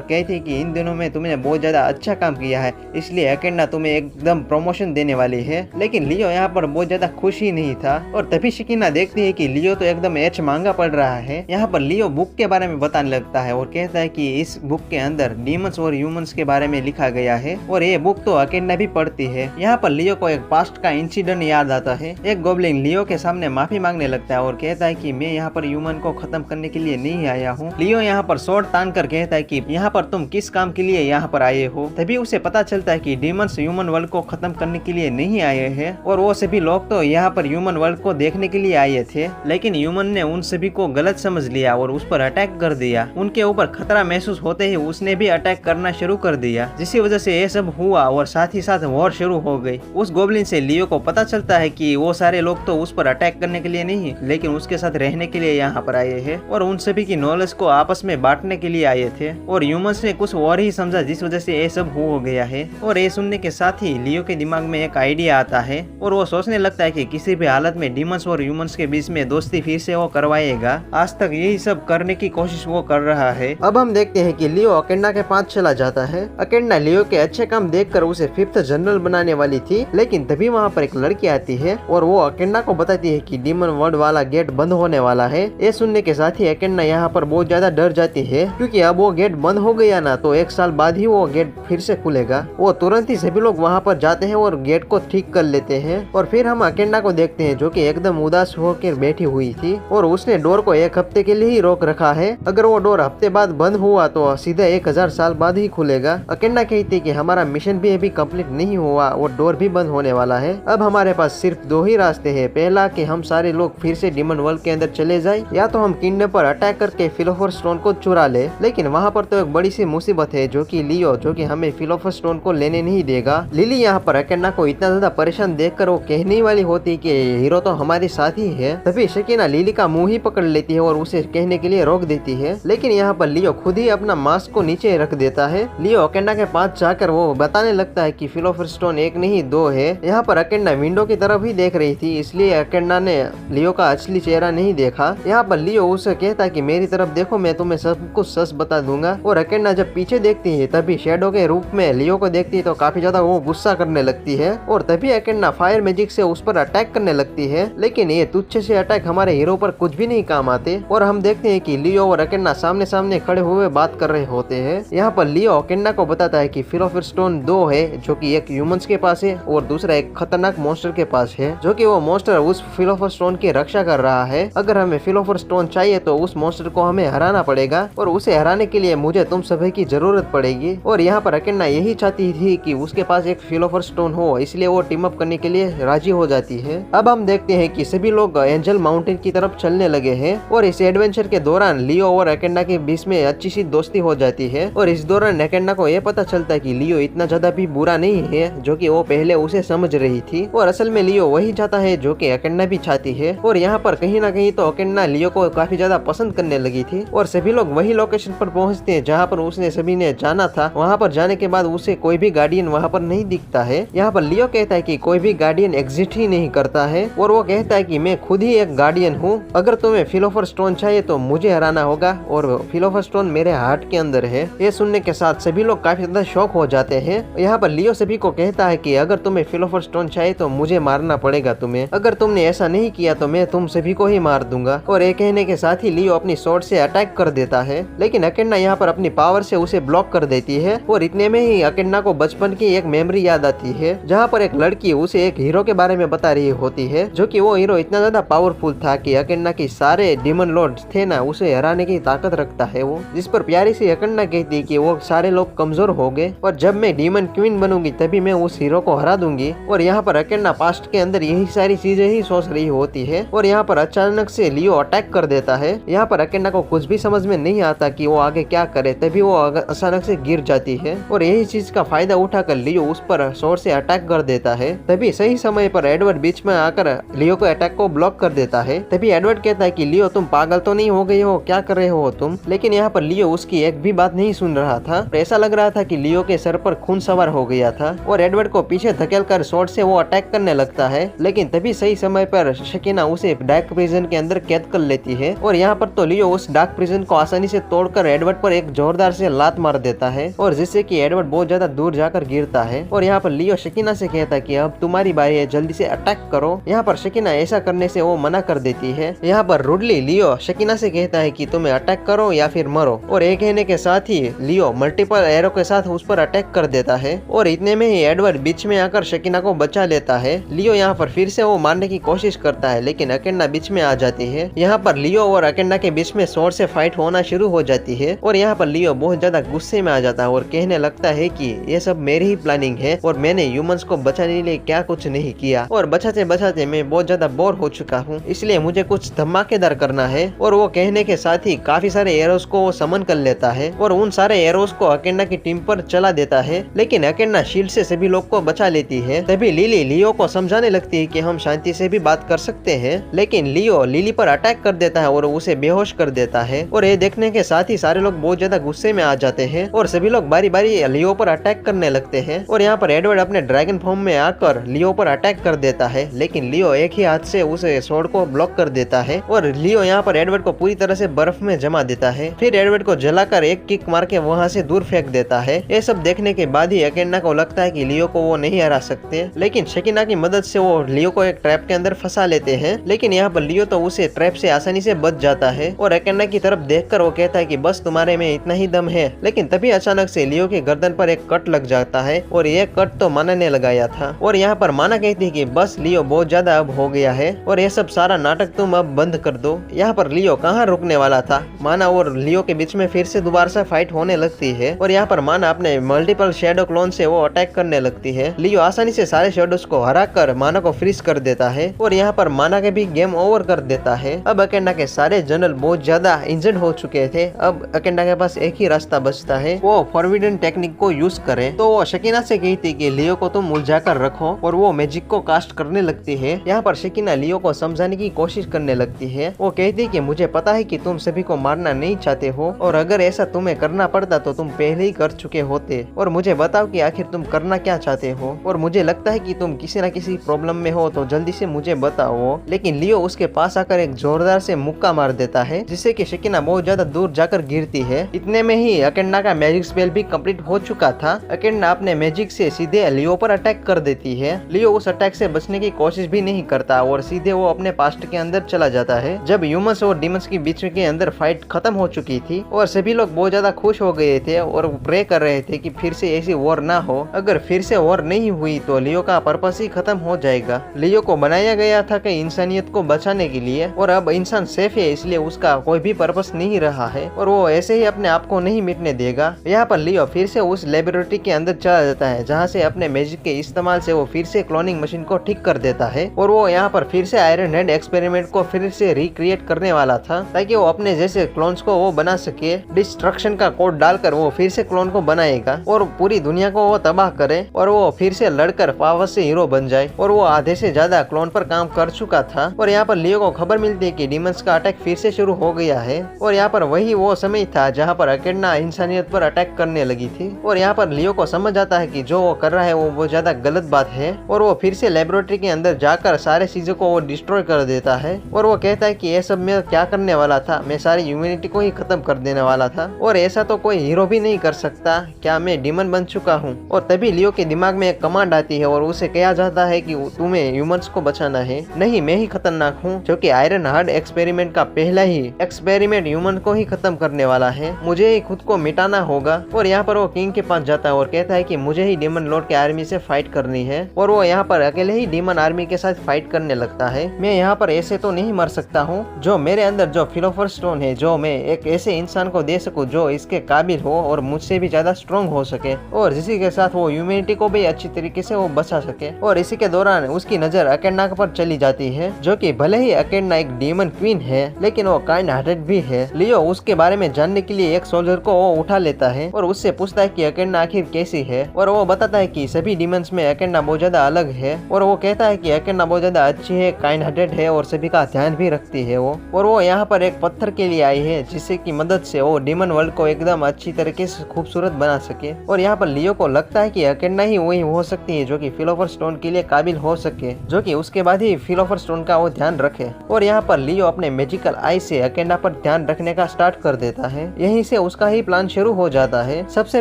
कहती है कि इन दिनों में तुमने बहुत ज्यादा अच्छा काम किया है, इसलिए अकेडना तुम्हें एकदम प्रमोशन देने वाली है। लेकिन लियो यहाँ पर बहुत ज्यादा खुश ही नहीं था। और तभी शकीना देखती है कि लियो तो एकदम एच मांगा पढ़ रहा है। यहाँ पर लियो बुक के बारे में बताने लगता है और कहता है कि इस बुक के अंदर डीमंस और ह्यूमंस के बारे में लिखा गया है और ये बुक तो अकेडना भी पढ़ती है। यहाँ पर लियो को एक पास्ट का इंसिडेंट याद आता है। एक गोब्लिन लियो के सामने माफी मांगने लगता है और कहता है कि मैं यहाँ पर ह्यूमन को खत्म करने के लिए नहीं आया हूँ। लियो यहाँ पर स्वॉर्ड तान कर कहता है कि यहाँ पर तुम किस काम के लिए यहाँ पर आए हो। तभी उसे पता चलता है कि डीमंस ह्यूमन वर्ल्ड को खत्म करने के लिए नहीं आए हैं और वो सभी लोग तो यहाँ पर ह्यूमन वर्ल्ड को देखने के लिए आए थे। लेकिन ह्यूमन ने उन सभी को गलत समझ लिया और उस पर अटैक कर दिया। उनके ऊपर खतरा महसूस होते ही उसने भी अटैक करना शुरू कर दिया, जिसकी वजह से ये सब हुआ और साथ ही साथ वॉर शुरू हो गई। उस गोब्लिन से लियो को पता चलता है कि वो सारे लोग तो उस पर अटैक करने के लिए नहीं, लेकिन उसके साथ रहने के लिए यहाँ पर आए हैं और उन सभी की नॉलेज को आपस में बांटने के लिए आए थे। और ह्यूमंस ने कुछ और ही समझा, जिस वजह से ये सब हो गया है। और ये सुनने के साथ ही लियो के दिमाग में एक आइडिया आता है और वो सोचने लगता है कि किसी भी हालत में डीमंस और ह्यूमंस के बीच में दोस्ती फिर से वो करवाएगा। आज तक यही सब करने की कोशिश वो कर रहा है। अब हम देखते हैं कि लियो अकेडना के पास चला जाता है। अकेडना लियो के अच्छे काम देखकर उसे 5th जनरल बनाने वाली थी, लेकिन तभी वहाँ पर एक लड़की आती है और वो अकेडना को बताती है कि डीमन वर्ल्ड वाला गेट बंद होने वाला है। ये सुनने के साथ ही अकेडना यहाँ पर बहुत ज्यादा डर जाती है, क्योंकि अब वो गेट बंद हो गया ना तो 1 साल बाद ही वो गेट फिर से खुलेगा। वो तुरंत ही सभी लोग वहाँ पर जाते हैं और गेट को ठीक कर लेते हैं। और फिर हम अकेडना को देखते हैं, जो कि एकदम उदास होकर बैठी हुई थी और उसने डोर को 1 हफ्ते के लिए ही रोक रखा है। अगर वो डोर हफ्ते बाद बंद हुआ तो सीधा 1000 साल बाद ही खुलेगा। अकेडना कहती है कि हमारा मिशन भी अभी कंप्लीट नहीं हुआ और डोर भी बंद होने वाला है। अब हमारे पास सिर्फ 2 ही रास्ते हैं। पहला कि हम सारे लोग फिर से डीमन वर्ल्ड के अंदर चले जाएं, या तो हम किंगडम पर अटैक अटैक करके फिलोसोफर स्टोन को चुरा ले। लेकिन वहाँ पर तो एक बड़ी सी मुसीबत है, जो कि लियो जो कि हमें फिलोसोफर स्टोन को लेने नहीं देगा। लिली यहाँ पर अकेन्ना को इतना ज्यादा परेशान देखकर वो कहने वाली होती कि हीरो तो हमारे साथ ही है। तभी शकीना लिली का मुंह ही पकड़ लेती है और उसे कहने के लिए रोक देती है। लेकिन यहाँ पर लियो खुद ही अपना मास्क को नीचे रख देता है। लियो अकेन्ना के पास जाकर वो बताने लगता है कि फिलोसोफर स्टोन एक नहीं दो है। यहाँ पर अकेन्ना विंडो की तरफ ही देख रही थी, इसलिए अकेन्ना ने लियो का असली चेहरा नहीं देखा। यहाँ पर लियो उसे कहता है कि मेरी तरफ देखो, मैं तुम्हें सब कुछ सच बता दूंगा। और अकेन्ना जब पीछे देखती है तभी शैडो के रूप में लियो को देखती है तो काफी ज्यादा वो गुस्सा करने लगती है और तभी अकेन्ना फायर मैजिक से उस पर अटैक करने लगती है। लेकिन ये तुच्छ से अटैक हमारे हीरो पर कुछ भी नहीं काम आते और हम देखते हैं कि लियो और अकेन्ना सामने सामने खड़े हुए बात कर रहे होते हैं। यहाँ पर लियो अकेन्ना को बताता है कि फिलोसोफर स्टोन दो है, जो कि एक ह्यूमंस के पास है और दूसरा एक खतरनाक मॉन्स्टर के पास है, जो कि वो मॉन्स्टर उस फिलोसोफर स्टोन की रक्षा कर रहा है। अगर हमें फिलोसोफर स्टोन चाहिए तो उस मॉन्स्टर को हमें हराना पड़ेगा और उसे हराने के लिए मुझे तुम सभी की जरूरत पड़ेगी। और यहाँ पर अकेन्ना यही चाहती थी कि उसके पास एक फिलोसोफर स्टोन हो, इसलिए वो टीम अप करने के लिए राजी हो जाती है। अब हम देखते हैं कि सभी लोग एंजल माउंटेन की तरफ चलने लगे हैं और इस एडवेंचर के दौरान लियो और अकेन्ना के बीच में अच्छी सी दोस्ती हो जाती है। और इस दौरान अकेन्ना को यह पता चलता है कि लियो इतना ज्यादा भी बुरा नहीं है जो कि वो पहले उसे समझ रही थी और असल में लियो वही चाहता है जो कि अकेन्ना भी चाहती है। और यहाँ पर कहीं ना कहीं तो अकेन्ना लियो को काफी ज्यादा पसंद करने लगी थी और सभी लोग वही लोकेशन पर पहुंचते हैं जहाँ पर उसने सभी ने जाना था। वहाँ पर जाने के बाद उसे कोई भी गार्डियन वहाँ पर नहीं दिखता है। यहाँ पर लियो कहता है कि कोई भी गार्डियन एग्जिट ही नहीं करता है और वो कहता है कि मैं खुद ही एक गार्डियन हूँ। अगर तुम्हें फिलोसोफर स्टोन चाहिए तो मुझे हराना होगा और फिलोसोफर स्टोन मेरे हार्ट के अंदर है। ये सुनने के साथ सभी लोग काफी ज्यादा शॉक हो जाते हैं। यहाँ पर लियो सभी को कहता है कि अगर तुम्हें फिलोसोफर स्टोन चाहिए तो मुझे मारना पड़ेगा तुम्हें, अगर तुमने ऐसा नहीं किया तो मैं तुम सभी को ही मार दूंगा। और ये कहने के साथ ही लियो अपनी स्वॉर्ड से अटैक कर देता है, लेकिन अकेन्ना यहाँ पर अपनी पावर से उसे ब्लॉक कर देती है। और इतने में ही अकेन्ना को बचपन की एक मेमोरी याद आती है, जहाँ पर एक लड़की उसे एक हीरो के बारे में बता रही होती है, जो कि वो हीरो इतना ज्यादा पावरफुल था कि अकेन्ना की सारे डीमन लॉर्ड्स थे ना, उसे हराने की ताकत रखता है वो। जिस पर प्यारी सी अकेन्ना कहती कि वो सारे लोग कमजोर हो गए और जब मैं डीमन क्वीन बनूंगी तभी मैं उस हीरो को हरा दूंगी। और यहाँ पर अकेन्ना पास्ट के अंदर यही सारी चीजें ही सोच रही होती है और यहाँ पर अचानक से लियो अटैक कर देता है। यहाँ पर अकेन्ना को कुछ भी समझ में नहीं आता कि वो आगे क्या करे, तभी वो अचानक से गिर जाती है और यही चीज का फायदा उठाकर लियो उस पर जोर से अटैक कर देता है। तभी सही समय पर एडवर्ड बीच में आकर लियो को अटैक को ब्लॉक कर देता है। तभी एडवर्ड कहता है कि लियो तुम पागल तो नहीं हो गए हो, क्या कर रहे हो तुम। लेकिन यहाँ पर लियो उसकी एक भी बात नहीं सुन रहा था। ऐसा लग रहा था कि लियो के सर पर खून सवार हो गया था और एडवर्ड को पीछे धकेलकर स्वॉर्ड से वो अटैक करने लगता है। लेकिन तभी सही समय पर शकीना उसे डार्क प्रिजन के अंदर कैद कर लेती है और यहाँ पर तो लियो उस डार्क प्रिजन को आसानी से तोड़कर एडवर्ड पर एक जोरदार से लात मार देता है और जिससे कि एडवर्ड बहुत ज्यादा दूर जाकर गिरता है। और यहाँ पर लियो शकीना से कहता है कि अब तुम्हारी बारी है, जल्दी से अटैक करो। यहाँ पर शकीना ऐसा करने से वो मना कर देती है। यहाँ पर रुडली लियो शकीना से कहता है कि तुम्हें अटैक करो या फिर मरो और ये कहने के साथ ही लियो मल्टीपल एरो के साथ उस पर अटैक कर देता है और इतने में ही एडवर्ड बीच में आकर शकीना को बचा लेता है। लियो यहाँ पर फिर से वो मारने की कोशिश करता है, लेकिन अकेन्ना बीच में आ जाती है। यहाँ पर लियो और अकेन्ना के बीच में जोर से फाइट होना शुरू हो जाती है और यहाँ पर लियो बहुत ज्यादा गुस्से में आ जाता है और कहने लगता है कि ये सब मेरी ही प्लानिंग है और मैंने ह्यूमंस को बचाने के लिए क्या कुछ नहीं किया और बचाते बचाते मैं बहुत ज्यादा बोर हो चुका हूँ, इसलिए मुझे कुछ धमाकेदार करना है। और वो कहने के साथ ही काफी सारे एरोस को वो समन कर लेता है और उन सारे एरोस को अकेन्ना की टीम पर चला देता है, लेकिन अकेन्ना शील्ड से सभी लोग को बचा लेती है। तभी लिली लियो को समझाने लगती है कि हम शांति से भी बात कर सकते हैं, लेकिन लियो लिली पर अटैक कर देता है और उसे बेहोश कर देता है। और ये देखने के साथ ही सारे लोग बहुत ज्यादा गुस्से में आ जाते हैं और सभी लोग बारी बारी लियो पर अटैक करने लगते हैं। और यहाँ पर एडवर्ड अपने ड्रैगन फॉर्म में आकर लियो पर अटैक कर देता है, लेकिन लियो एक ही हाथ से उसे स्वॉर्ड को ब्लॉक कर देता है और लियो यहाँ पर एडवर्ड को पूरी तरह से बर्फ में जमा देता है। फिर एडवर्ड को जलाकर एक किक मार के वहाँ से दूर फेंक देता है। ये सब देखने के बाद ही अकेन्ना को लगता है कि लियो को वो नहीं हरा सकते, लेकिन शकीना की मदद से वो लियो को एक ट्रैप के अंदर फंसा लेते हैं। लेकिन यहाँ पर लियो तो उसे ट्रैप से आसानी से बच जाता है और अकेन्ना की तरफ देखकर वो कहता है कि बस तुम्हारे में इतना ही दम है। लेकिन तभी अचानक से लियो के गर्दन पर एक कट लग जाता है और ये कट तो माना ने लगाया था। और यहाँ पर माना कहती है कि बस लियो बहुत ज्यादा अब हो गया है और ये सब सारा नाटक तुम अब बंद कर दो। यहाँ पर लियो कहाँ रुकने वाला था। माना और लियो के बीच में फिर से दोबारा से फाइट होने लगती है और यहाँ पर माना अपने मल्टीपल शेडो क्लोन से वो अटैक करने लगती है। लियो आसानी से सारे शेडोस को हराकर माना को फ्रीज कर देता है और यहाँ पर माना के भी गेम ओवर कर देता है। अब अकेन्ना के सारे जनरल बहुत ज्यादा इंजर्ड हो चुके थे। अब अकेंडा के पास एक ही रास्ता बचता है, वो फॉरबिडन टेक्निक को यूज करे। तो वो शकीना से कहती कि लियो को तुम उलझा कर रखो और वो मैजिक को कास्ट करने लगती है। यहाँ पर शकीना लियो को समझाने की कोशिश करने लगती है। वो कहती कि मुझे पता है कि तुम सभी को मारना नहीं चाहते हो और अगर ऐसा तुम्हें करना पड़ता तो तुम पहले ही कर चुके होते, और मुझे बताओ कि आखिर तुम करना क्या चाहते हो, और मुझे लगता है कि तुम किसी न किसी प्रॉब्लम में हो तो जल्दी से मुझे बताओ। लेकिन लियो उसके पास आकर एक जोरदार से मुक्का मार देता है जिससे कि शकीना बहुत ज्यादा दूर जाकर गिरती है। इतने में ही अकेंडा का मैजिक स्पेल भी कंप्लीट हो चुका था। अकेंडा अपने मैजिक से सीधे लियो पर अटैक कर देती है। लियो उस अटैक से बचने की कोशिश भी नहीं करता और सीधे वो अपने पास्ट के अंदर चला जाता है। जब ह्यूमंस और डीमंस के बीच के अंदर फाइट खत्म हो चुकी थी और सभी लोग बहुत ज्यादा खुश हो गए थे और प्रे कर रहे थे कि फिर से ऐसी वॉर ना हो। अगर फिर से वॉर नहीं हुई तो लियो का पर्पस ही खत्म हो जाएगा। लियो को बनाया गया था कि इंसानियत को बचाने के लिए, और अब इंसान सेफ है इसलिए उसका कोई भी पर्पस नहीं रहा है और वो ऐसे ही अपने आप को नहीं मिटने देगा। यहाँ पर लियो फिर से उस लेबोरेटरी के अंदर चला जाता है जहाँ से अपने मैजिक के इस्तेमाल से वो फिर से क्लोनिंग मशीन को ठीक कर देता है और वो यहाँ पर फिर से आयरन हेड एक्सपेरिमेंट को फिर से रिक्रिएट करने वाला था ताकि वो अपने जैसे क्लोन्स को वो बना सके। डिस्ट्रक्शन का कोड डालकर वो फिर से क्लोन को बनाएगा और पूरी दुनिया को वो तबाह करे और वो फिर से लड़कर पावर से हीरो बन जाए। और वो आधे से ज्यादा क्लोन पर काम कर चुका था और यहाँ पर लियो को खबर मिलती है कि डीमंस का अटैक फिर से शुरू हो गया है। और यहाँ पर वही वो समय था जहाँ पर अकेंडा इंसानियत पर अटैक करने लगी थी और यहाँ पर लियो को समझ आता है कि जो वो कर रहा है वो बहुत ज्यादा गलत बात है और वो फिर से लेबोरेटरी के अंदर जाकर सारे चीजों को वो डिस्ट्रॉय कर देता है। और वो कहता है कि ये सब मैं क्या करने वाला था, मैं सारी ह्यूमैनिटी को ही खत्म कर देने वाला था और ऐसा तो कोई हीरो भी नहीं कर सकता, क्या मैं डीमन बन चुका हूँ। और तभी लियो के दिमाग में एक कमांड आती है और उसे कहा जाता है कि तुम्हें ह्यूमंस को बचाना है, नहीं मैं ही खतरनाक हूँ, जो कि आयरन हार्ड एक्सपेरिमेंट का पहला ही एक्सपेरिमेंट ह्यूमन को ही खत्म करने वाला है, मुझे ही खुद को मिटाना होगा। और यहाँ पर वो किंग के पास जाता है और कहता है कि मुझे ही डीमन लॉर्ड के आर्मी से फाइट करनी है और वो यहाँ पर अकेले ही डीमन आर्मी के साथ फाइट करने लगता है। मैं यहाँ पर ऐसे तो नहीं मर सकता हूँ, जो मेरे अंदर जो फिलोसोफर स्टोन है जो मैं एक ऐसे इंसान को दे सकूँ जो इसके काबिल हो और मुझसे भी ज्यादा स्ट्रॉन्ग हो सके और जिसी के साथ वो ह्यूमैनिटी को भी अच्छी तरीके से वो बचा सके। और इसी के दौरान उसकी नजर अकेंडा पर चली जाती है, जो कि भले ही अकेंडा एक डीमन क्वीन है लेकिन वो काइंड हार्टेड भी है। लियो उसके बारे में जानने के लिए एक सोल्जर को वो उठा लेता है और उससे पूछता है कि अकेंडा आखिर कैसी है और वो बताता है कि सभी डीमंस में अकेंडा बहुत ज्यादा अलग है और वो कहता है कि अकेंडा बहुत ज्यादा अच्छी है, काइंड हार्टेड है और सभी का ध्यान भी रखती है वो। और वो यहाँ पर एक पत्थर के लिए आई है जिससे की मदद से वो डीमन वर्ल्ड को एकदम अच्छी तरीके से खूबसूरत बना सके। और यहाँ पर लियो को लगता है कि अकेंडा ही वही हो सकती है जो कि फिलोसोफर स्टोन के लिए काबिल हो सके, जो कि उसके बाद ही फिलोसोफर स्टोन का वो ध्यान रखे। और यहाँ पर लियो अपने मैजिकल आई से अकेंडा पर ध्यान रखने का स्टार्ट कर देता है। यहीं से उसका ही प्लान शुरू हो जाता है। सबसे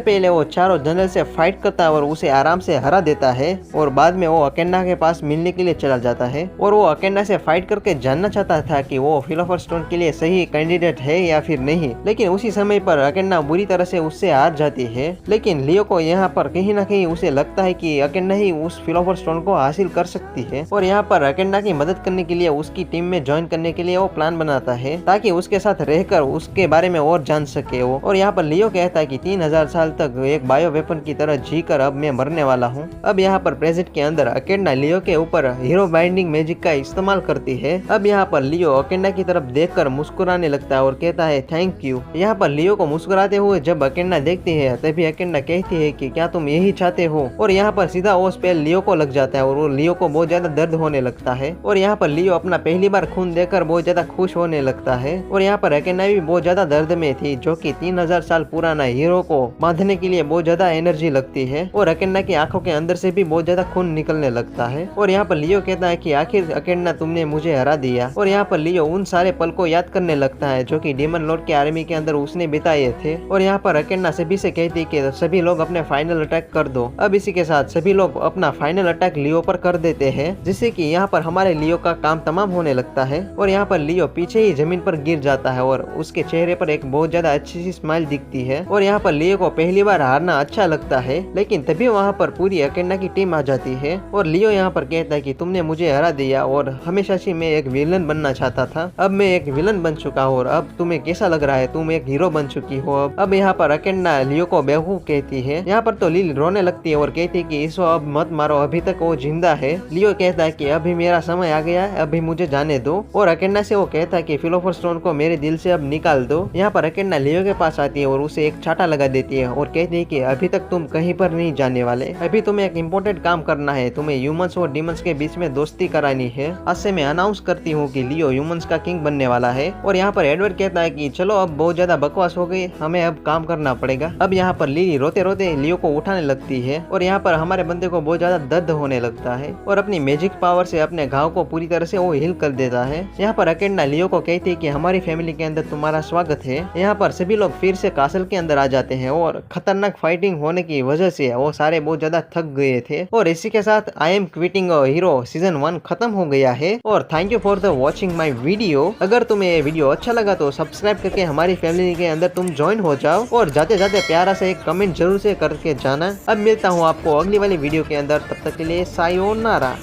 पहले वो चारों जनरल से फाइट करता है और उसे आराम से हरा देता है और बाद में वो अकेंडा के पास मिलने के लिए चला जाता है और वो अकेंडा से फाइट करके जानना चाहता था कि वो फिलोसोफर स्टोन के लिए सही कैंडिडेट है या फिर नहीं। लेकिन उसी समय पर अकेंडा बुरी तरह से उससे हार जाती है। लेकिन लियो को यहाँ पर कहीं ना कहीं उसे लगता है कि अकेंडा ही उस फिलोसोफर स्टोन को हासिल कर सकती है और यहाँ पर अकेंडा की मदद करने के लिए उसकी टीम में ज्वाइन करने के लिए वो प्लान बनाता है ताकि उसके साथ रहकर उसके बारे में और जान सके वो। और यहाँ पर लियो कहता है कि 3000 साल तक एक बायो वेपन की तरह जीकर अब मैं मरने वाला हूँ। अब यहाँ पर प्रेजेंट के अंदर अकेंडा लियो के ऊपर हीरो बाइंडिंग मैजिक का इस्तेमाल करती है। अब यहाँ पर लियो अकेंडा की तरफ देखकर मुस्कुराने लगता है और कहता है थैंक यू। यहाँ पर लियो को मुस्कुराते हुए जब अकेंडा देखती है तभी अकेंडा कहती है कि क्या तुम यही चाहते हो, और यहाँ पर सीधा वो स्पेल लियो को लग जाता है और वो लियो को बहुत ज्यादा दर्द होने लगता है। और यहाँ पर लियो अपना पहली बार खून देकर बहुत ज्यादा खुश होने लगता है। और यहाँ पर अकेंडा भी बहुत ज्यादा दर्द में थी, जो कि 3000 साल पुराना हीरो को बांधने के लिए बहुत ज्यादा एनर्जी लगती है और अकेंडा की आंखों के अंदर से भी बहुत ज्यादा खून निकलने लगता है। और यहाँ पर लियो कहता है कि आखिर अकेंडा तुमने मुझे हरा दिया। और यहाँ पर लियो उन सारे पल को याद करने लगता है जो कि डीमन लॉर्ड के आर्मी के अंदर उसने बिताए थे। और यहाँ पर अकेंडा सभी से कहती है कि सभी लोग अपने फाइनल अटैक कर दो। अब इसी के साथ सभी लोग अपना फाइनल अटैक लियो पर कर देते हैं, जिससे कि यहाँ पर हमारे लियो का काम तमाम होने लगता है। और यहाँ पर लियो पीछे ही जमीन पर गिर जाता है और उसके चेहरे पर एक बहुत ज्यादा अच्छी सी स्माइल दिखती है। और यहाँ पर लियो को पहली बार हारना अच्छा लगता है, लेकिन तभी वहाँ पर पूरी अकेंडा की टीम आ जाती है और लियो यहाँ पर कहता है कि तुमने मुझे हरा दिया और हमेशा से मैं एक विलन बनना चाहता था, अब मैं एक विलन बन चुका हूँ और अब तुम्हें कैसा लग रहा है, तुम एक हीरो बन चुकी हो। अब यहाँ पर अकेंडा लियो को बेवकूफ कहती है। यहाँ पर तो लिली रोने लगती है और कहती है कि इसको अब मत मारो, अभी तक वो जिंदा है। लियो कहता है कि अभी मेरा समय आ गया है, अभी मुझे जाने दो। और अकेंडा से वो कहता है कि फिलोसोफर फिलोसोफर स्टोन को मेरे दिल से अब निकाल दो। यहाँ पर एकेंडा लियो के पास आती है और उसे एक छाता लगा देती है और कहती है कि अभी तक तुम कहीं पर नहीं जाने वाले, अभी तुम्हें एक इम्पोर्टेंट काम करना है, तुम्हें ह्यूमंस और डीमंस के बीच में दोस्ती करानी है। आज से मैं अनाउंस करती हूँ कि लियो ह्यूमंस का किंग बनने वाला है। और यहाँ पर एडवर्ड कहता है कि चलो अब बहुत ज्यादा बकवास हो गई, हमें अब काम करना पड़ेगा। अब यहाँ पर लिली रोते रोते लियो को उठाने लगती है और यहाँ पर हमारे बंदे को बहुत ज्यादा दर्द होने लगता है और अपनी मैजिक पावर से अपने घाव को पूरी तरह से वो हील कर देता है। यहाँ पर एकेंडा लियो को कहती है कि हमारी फैमिली के अंदर तुम्हारा स्वागत है। यहाँ पर सभी लोग फिर से कासल के अंदर आ जाते हैं और खतरनाक फाइटिंग होने की वजह से वो सारे बहुत ज्यादा थक गए थे। और इसी के साथ I am quitting hero season 1 खत्म हो गया है। और thank you for the watching my video. अगर तुम्हें ये वीडियो अच्छा लगा तो सब्सक्राइब करके हमारी फैमिली के अंदर तुम ज्वाइन हो जाओ और जाते जाते प्यारा से एक कमेंट जरूर से करके जाना। अब मिलता हूँ आपको अगली वाली वीडियो के अंदर, तब तक के लिए सायोनारा।